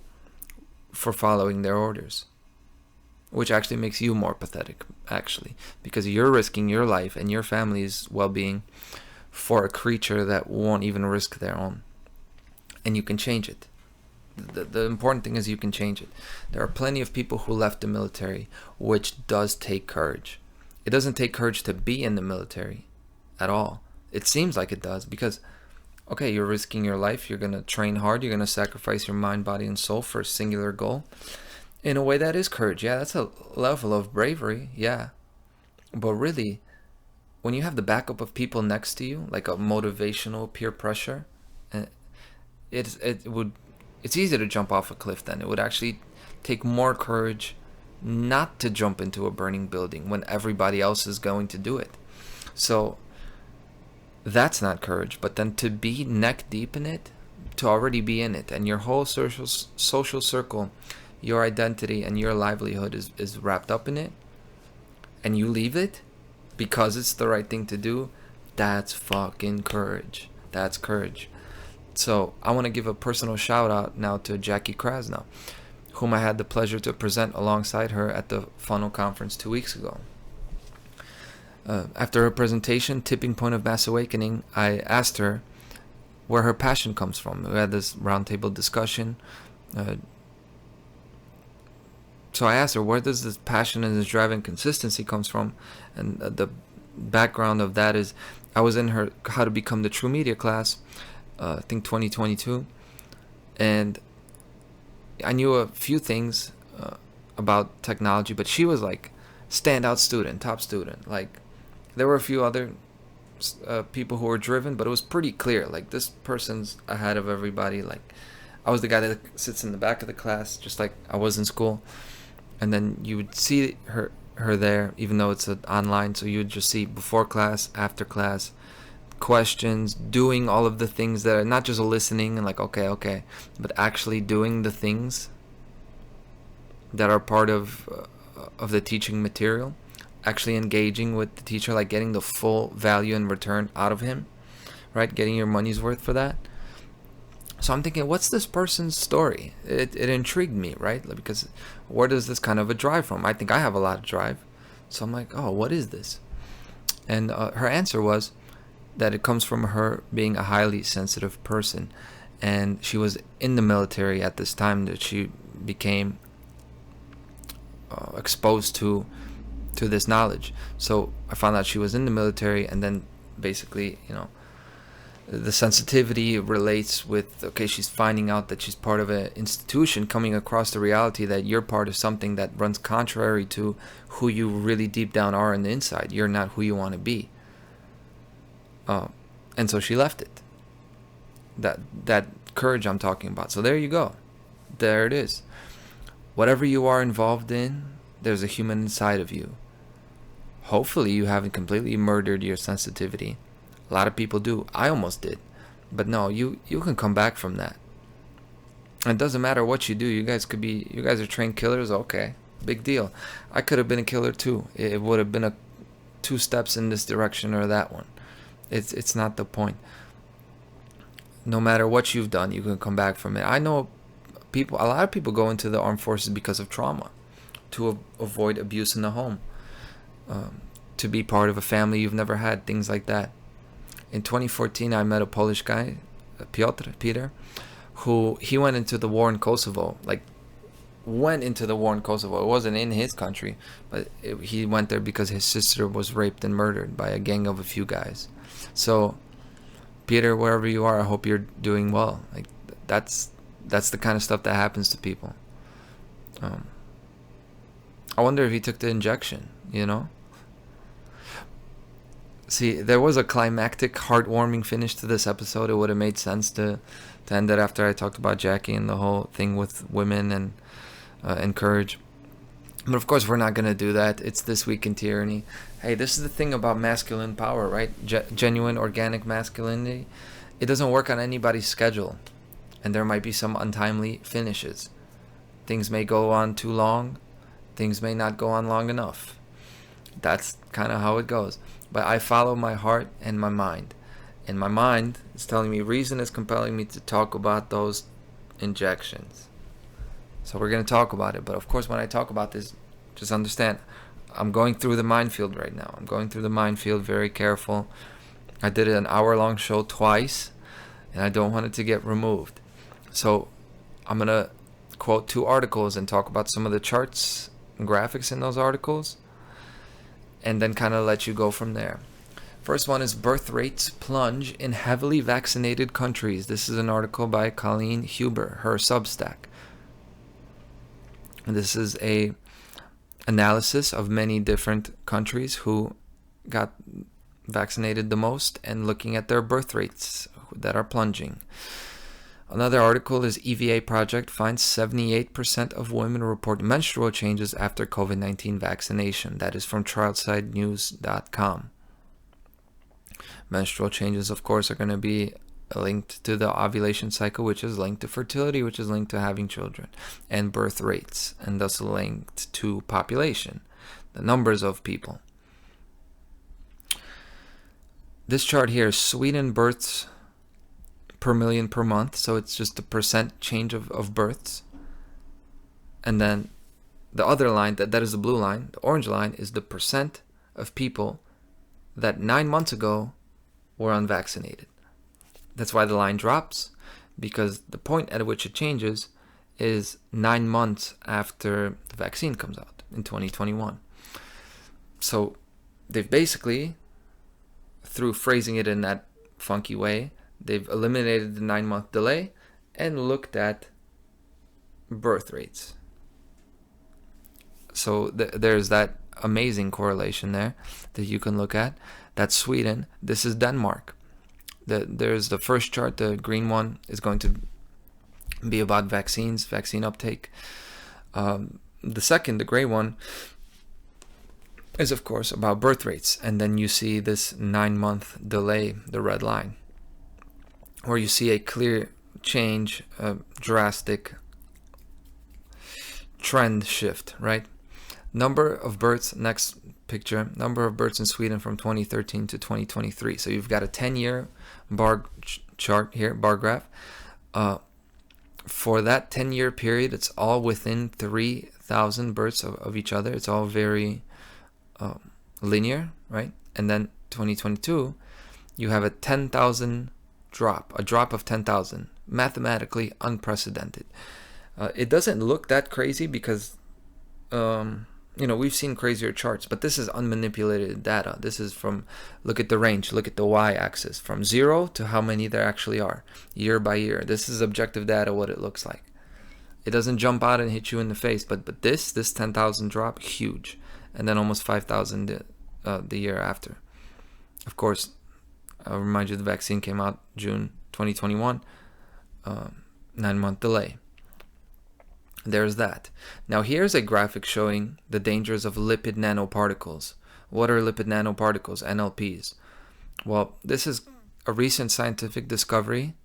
for following their orders. Which actually makes you more pathetic, actually, because you're risking your life and your family's well-being for a creature that won't even risk their own. And you can change it. The important thing is you can change it. There are plenty of people who left the military, which does take courage. It doesn't take courage to be in the military at all. It seems like it does because, okay, you're risking your life. You're going to train hard. You're going to sacrifice your mind, body, and soul for a singular goal. In a way, that is courage. Yeah, that's a level of bravery. Yeah. But really, when you have the backup of people next to you, like a motivational peer pressure, uh, it's easy to jump off a cliff then. It would actually take more courage not to jump into a burning building when everybody else is going to do it. So that's not courage, but then to be neck deep in it, to already be in it, and your whole social circle, your identity and your livelihood is wrapped up in it, and you leave it because it's the right thing to do, that's fucking courage. That's courage. So I want to give a personal shout out now to Jackie Krasnow, whom I had the pleasure to present alongside her at the Funnel Conference 2 weeks ago. After her presentation, Tipping Point of Mass Awakening, I asked her where her passion comes from. We had this roundtable discussion. So I asked her, where does this passion and this drive and consistency comes from? And the background of that is, I was in her How to Become the True Media class, I think 2022, and I knew a few things about technology, but she was like standout student, top student. Like, there were a few other people who were driven, but it was pretty clear, like, this person's ahead of everybody. Like, I was the guy that sits in the back of the class, just like I was in school. And then you would see her there, even though it's online. So you would just see before class, after class, questions, doing all of the things that are not just listening and like, okay, but actually doing the things that are part of the teaching material, actually engaging with the teacher, like getting the full value and return out of him, right? Getting your money's worth for that. So I'm thinking, what's this person's story? It intrigued me, right? Because where does this kind of a drive from? I think I have a lot of drive. So I'm like, oh, what is this? And her answer was that it comes from her being a highly sensitive person. And she was in the military at this time that she became exposed to this knowledge. So I found out she was in the military, and then basically, the sensitivity relates with, okay, she's finding out that she's part of an institution, coming across the reality that you're part of something that runs contrary to who you really deep down are on the inside. You're not who you want to be. And so she left it. That courage I'm talking about. So there you go. There it is. Whatever you are involved in, there's a human inside of you. Hopefully you haven't completely murdered your sensitivity. A lot of people do. I almost did. But no, you can come back from that. And it doesn't matter what you do. You guys are trained killers. Okay, big deal. I could have been a killer too. It would have been 2 steps in this direction or that one. It's not the point. No matter what you've done, you can come back from it. I know a lot of people go into the armed forces because of trauma, to avoid abuse in the home, to be part of a family you've never had, things like that. In 2014, I met a Polish guy, Peter, who he went into the war in Kosovo. It wasn't in his country, but he went there because his sister was raped and murdered by a gang of a few guys. So, Peter, wherever you are, I hope you're doing well. Like, that's the kind of stuff that happens to people. I wonder if he took the injection, See, there was a climactic, heartwarming finish to this episode. It would have made sense to end it after I talked about Jackie and the whole thing with women and courage. But of course, we're not going to do that. It's This Week in Tyranny. Hey, this is the thing about masculine power, right? Genuine, organic masculinity. It doesn't work on anybody's schedule. And there might be some untimely finishes. Things may go on too long. Things may not go on long enough. That's kind of how it goes. But I follow my heart and my mind. And my mind is telling me, reason is compelling me to talk about those injections. So we're going to talk about it. But of course, when I talk about this, just understand, I'm going through the minefield right now. I'm going through the minefield, very careful. I did an hour-long show twice, and I don't want it to get removed. So I'm going to quote 2 articles and talk about some of the charts and graphics in those articles, and then kind of let you go from there. First one is Birth Rates Plunge in Heavily Vaccinated Countries. This is an article by Colleen Huber, her Substack. This is a analysis of many different countries who got vaccinated the most and looking at their birth rates that are plunging. Another article is EVA Project finds 78% of women report menstrual changes after COVID-19 vaccination. That is from childsidenews.com. Menstrual changes, of course, are going to be linked to the ovulation cycle, which is linked to fertility, which is linked to having children, and birth rates, and thus linked to population, the numbers of people. This chart here is Sweden births per million per month, so it's just the percent change of births. And then the other line, that is the blue line, the orange line, is the percent of people that 9 months ago were unvaccinated. That's why the line drops, because the point at which it changes is 9 months after the vaccine comes out in 2021. So they've basically, through phrasing it in that funky way, they've eliminated the 9-month delay and looked at birth rates. So there's that amazing correlation there that you can look at. That's Sweden. This is Denmark. There's the first chart. The green one is going to be about vaccines, vaccine uptake. The second, the gray one, is of course about birth rates. And then you see this 9-month delay, the red line, where you see a clear change, a drastic trend shift, right? Number of births, next picture, number of births in Sweden from 2013 to 2023. So you've got a 10-year bar chart here, bar graph. For that 10-year period, it's all within 3,000 births of each other. It's all very linear, right? And then 2022, you have a 10,000 drop, a drop of 10,000, mathematically unprecedented. It doesn't look that crazy because we've seen crazier charts, but this is unmanipulated data. This is from, look at the range, look at the y-axis, from 0 to how many there actually are, year by year. This is objective data, what it looks like. It doesn't jump out and hit you in the face, but this 10,000 drop, huge. And then almost 5,000 the year after. Of course, I'll remind you the vaccine came out June 2021, 9-month delay. There's that. Now here's a graphic showing the dangers of lipid nanoparticles. What are lipid nanoparticles, NLPs? Well, this is a recent scientific discovery,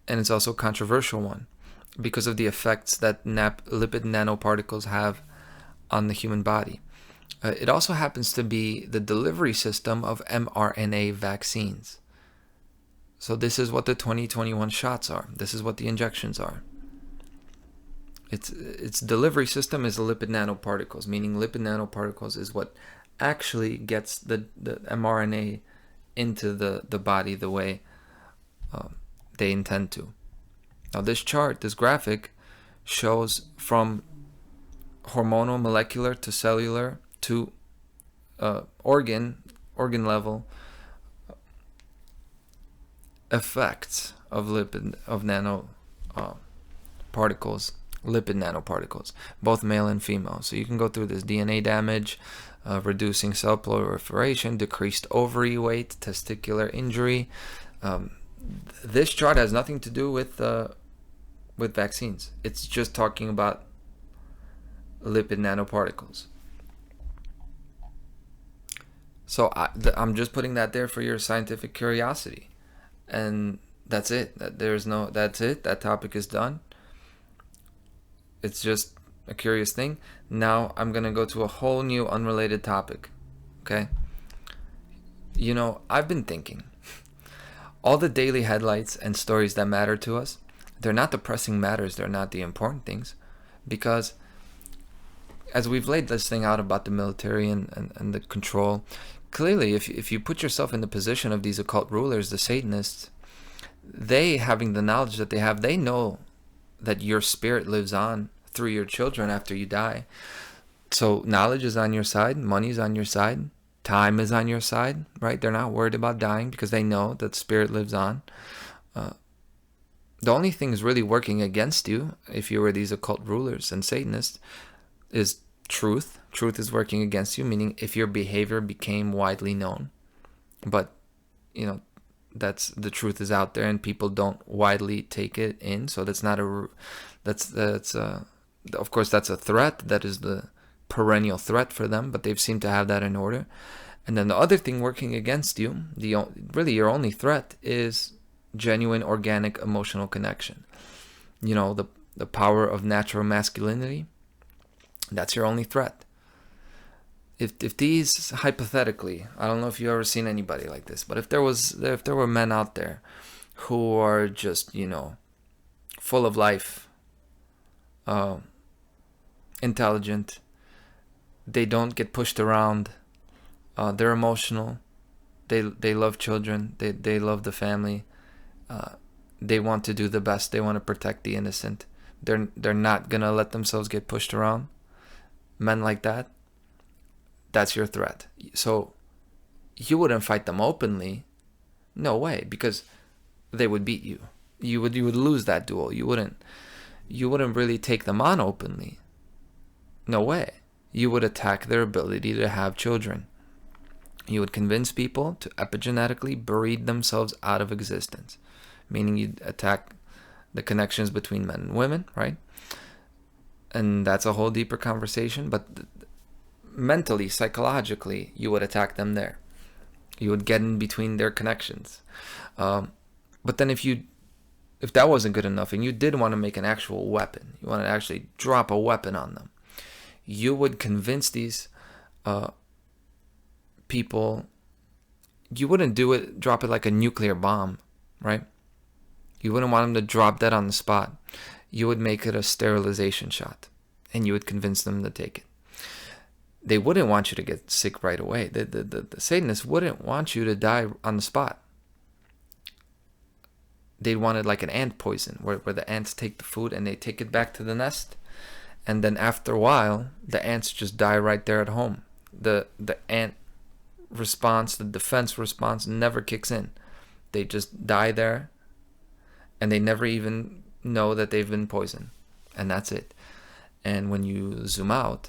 and it's also a controversial one because of the effects that lipid nanoparticles have on the human body. It also happens to be the delivery system of mRNA vaccines. So this is what the 2021 shots are. This is what the injections are. Its delivery system is lipid nanoparticles, meaning lipid nanoparticles is what actually gets the mRNA into the body the way they intend to. Now this chart, this graphic, shows from hormonal, molecular to cellular to organ level effects of nano particles, lipid nanoparticles, both male and female. So you can go through this: DNA damage, reducing cell proliferation, decreased ovary weight, testicular injury. This chart has nothing to do with vaccines. It's just talking about lipid nanoparticles. So I'm just putting that there for your scientific curiosity, and that's it. That's it. That topic is done. It's just a curious thing. Now I'm gonna go to a whole new unrelated topic. Okay. I've been thinking, all the daily headlights and stories that matter to us, they're not the pressing matters. They're not the important things, because as we've laid this thing out about the military and the control, clearly if you put yourself in the position of these occult rulers, the Satanists, they, having the knowledge that they have, they know that your spirit lives on through your children after you die. So knowledge is on your side, money is on your side, time is on your side, right? They're not worried about dying because they know that spirit lives on. The only things really working against you, if you were these occult rulers and Satanists, is truth. Truth is working against you, meaning if your behavior became widely known. But, that's the truth is out there and people don't widely take it in. So that's not of course that's a threat. That is the perennial threat for them, but they've seemed to have that in order. And then the other thing working against you, really your only threat, is genuine organic emotional connection. The power of natural masculinity, that's your only threat. If these, hypothetically, I don't know if you've ever seen anybody like this, but if there were men out there who are just, full of life, intelligent, they don't get pushed around, they're emotional, they love children, they love the family, they want to do the best, they want to protect the innocent, they're not gonna let themselves get pushed around. Men like that, that's your threat. So you wouldn't fight them openly, no way, because they would beat you. You would lose that duel. You wouldn't really take them on openly, no way. You would attack their ability to have children. You would convince people to epigenetically breed themselves out of existence, meaning you'd attack the connections between men and women, right? And that's a whole deeper conversation, but mentally, psychologically, you would attack them there. You would get in between their connections. But then if that wasn't good enough and you did want to make an actual weapon, you want to actually drop a weapon on them, you would convince these people. You wouldn't drop it like a nuclear bomb, right? You wouldn't want them to drop that on the spot. You would make it a sterilization shot, and you would convince them to take it. They wouldn't want you to get sick right away. The Satanists wouldn't want you to die on the spot. They wanted like an ant poison, where the ants take the food and they take it back to the nest, and then after a while, the ants just die right there at home. The ant response, the defense response never kicks in. They just die there, and they never even know that they've been poisoned, and that's it. And when you zoom out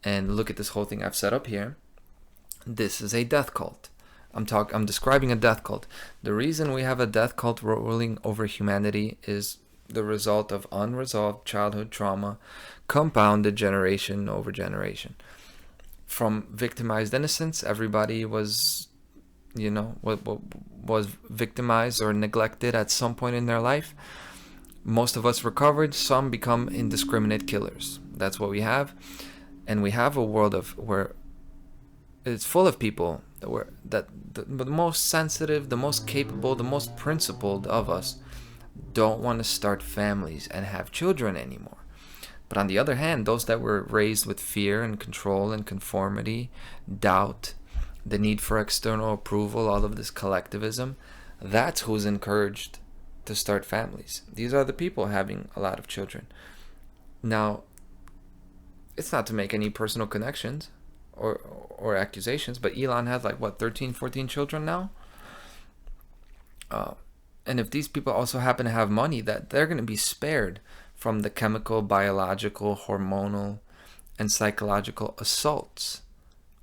and look at this whole thing I've set up here, this is a death cult. I'm describing a death cult. The reason we have a death cult ruling over humanity is the result of unresolved childhood trauma, compounded generation over generation. From victimized innocence, everybody was victimized or neglected at some point in their life. Most of us recovered. Some become indiscriminate killers. That's what we have. And we have a world where it's full of people that the most sensitive, the most capable, the most principled of us don't want to start families and have children anymore. But on the other hand, those that were raised with fear and control and conformity, doubt, the need for external approval, all of this collectivism, that's who's encouraged to start families. These are the people having a lot of children. Now, it's not to make any personal connections or accusations, but Elon has 13, 14 children now? And if these people also happen to have money, that they're going to be spared from the chemical, biological, hormonal, and psychological assaults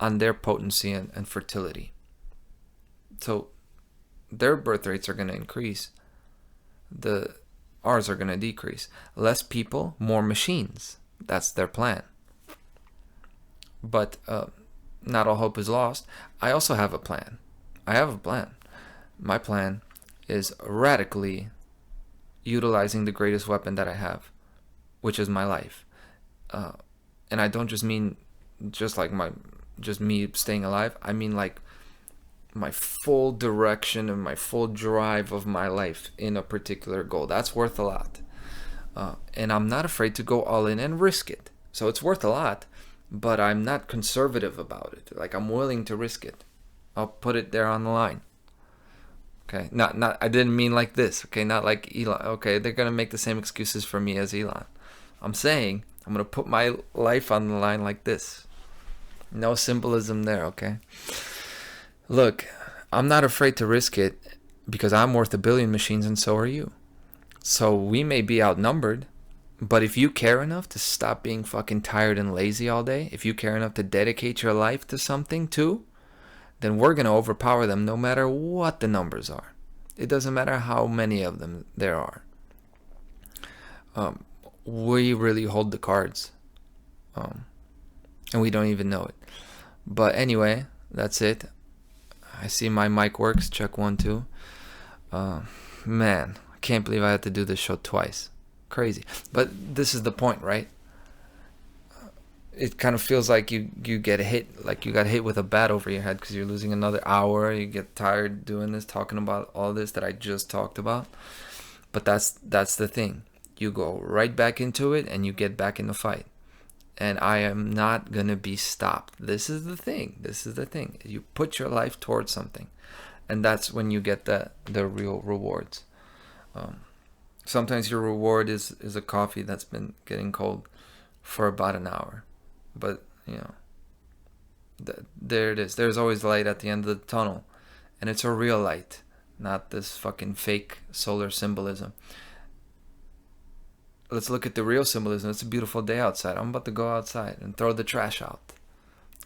on their potency and fertility. So their birth rates are going to increase. Ours are going to decrease. Less people, more machines. That's their plan. But not all hope is lost. I also have a plan. My plan is radically utilizing the greatest weapon that I have, which is my life. And I don't just mean just me staying alive. I mean my full direction and my full drive of my life in a particular goal. That's worth a lot. And I'm not afraid to go all in and risk it. So it's worth a lot, but I'm not conservative about it. I'm willing to risk it. I'll put it there on the line. Okay, not I didn't mean like this. Okay, not like Elon. Okay, they're gonna make the same excuses for me as Elon. I'm saying I'm gonna put my life on the line like this. No symbolism there. Okay. Look, I'm not afraid to risk it because I'm worth 1 billion machines and so are you. So we may be outnumbered, but if you care enough to stop being fucking tired and lazy all day, if you care enough to dedicate your life to something too, then we're going to overpower them no matter what the numbers are. It doesn't matter how many of them there are. We really hold the cards. And we don't even know it. But anyway, that's it. I see my mic works. Check 1, 2. Man, I can't believe I had to do this show twice. Crazy. But this is the point, right? It kind of feels like you get hit, like you got hit with a bat over your head because you're losing another hour. You get tired doing this, talking about all this that I just talked about. But that's the thing. You go right back into it and you get back in the fight. And I am not going to be stopped. This is the thing. You put your life towards something. And that's when you get the real rewards. Sometimes your reward is a coffee that's been getting cold for about an hour. But, there it is. There's always light at the end of the tunnel. And it's a real light, not this fucking fake solar symbolism. Let's look at the real symbolism. It's a beautiful day outside. I'm about to go outside and throw the trash out.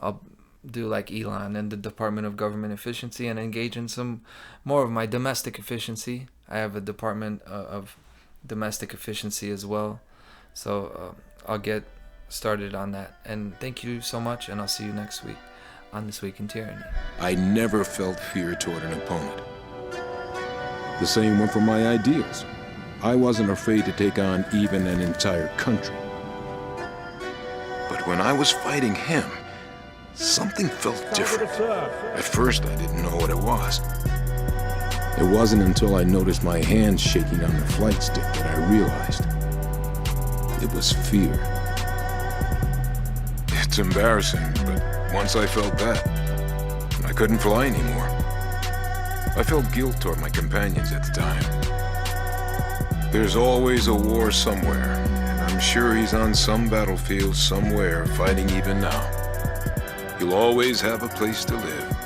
I'll do like Elon and the Department of Government Efficiency and engage in some more of my domestic efficiency. I have a department of domestic efficiency as well. So I'll get started on that. And thank you so much, and I'll see you next week on This Week in Tyranny. I never felt fear toward an opponent. The same went for my ideals. I wasn't afraid to take on even an entire country. But when I was fighting him, something felt different. At first, I didn't know what it was. It wasn't until I noticed my hands shaking on the flight stick that I realized it was fear. It's embarrassing, but once I felt that, I couldn't fly anymore. I felt guilt toward my companions at the time. There's always a war somewhere, and I'm sure he's on some battlefield somewhere fighting even now. He'll always have a place to live.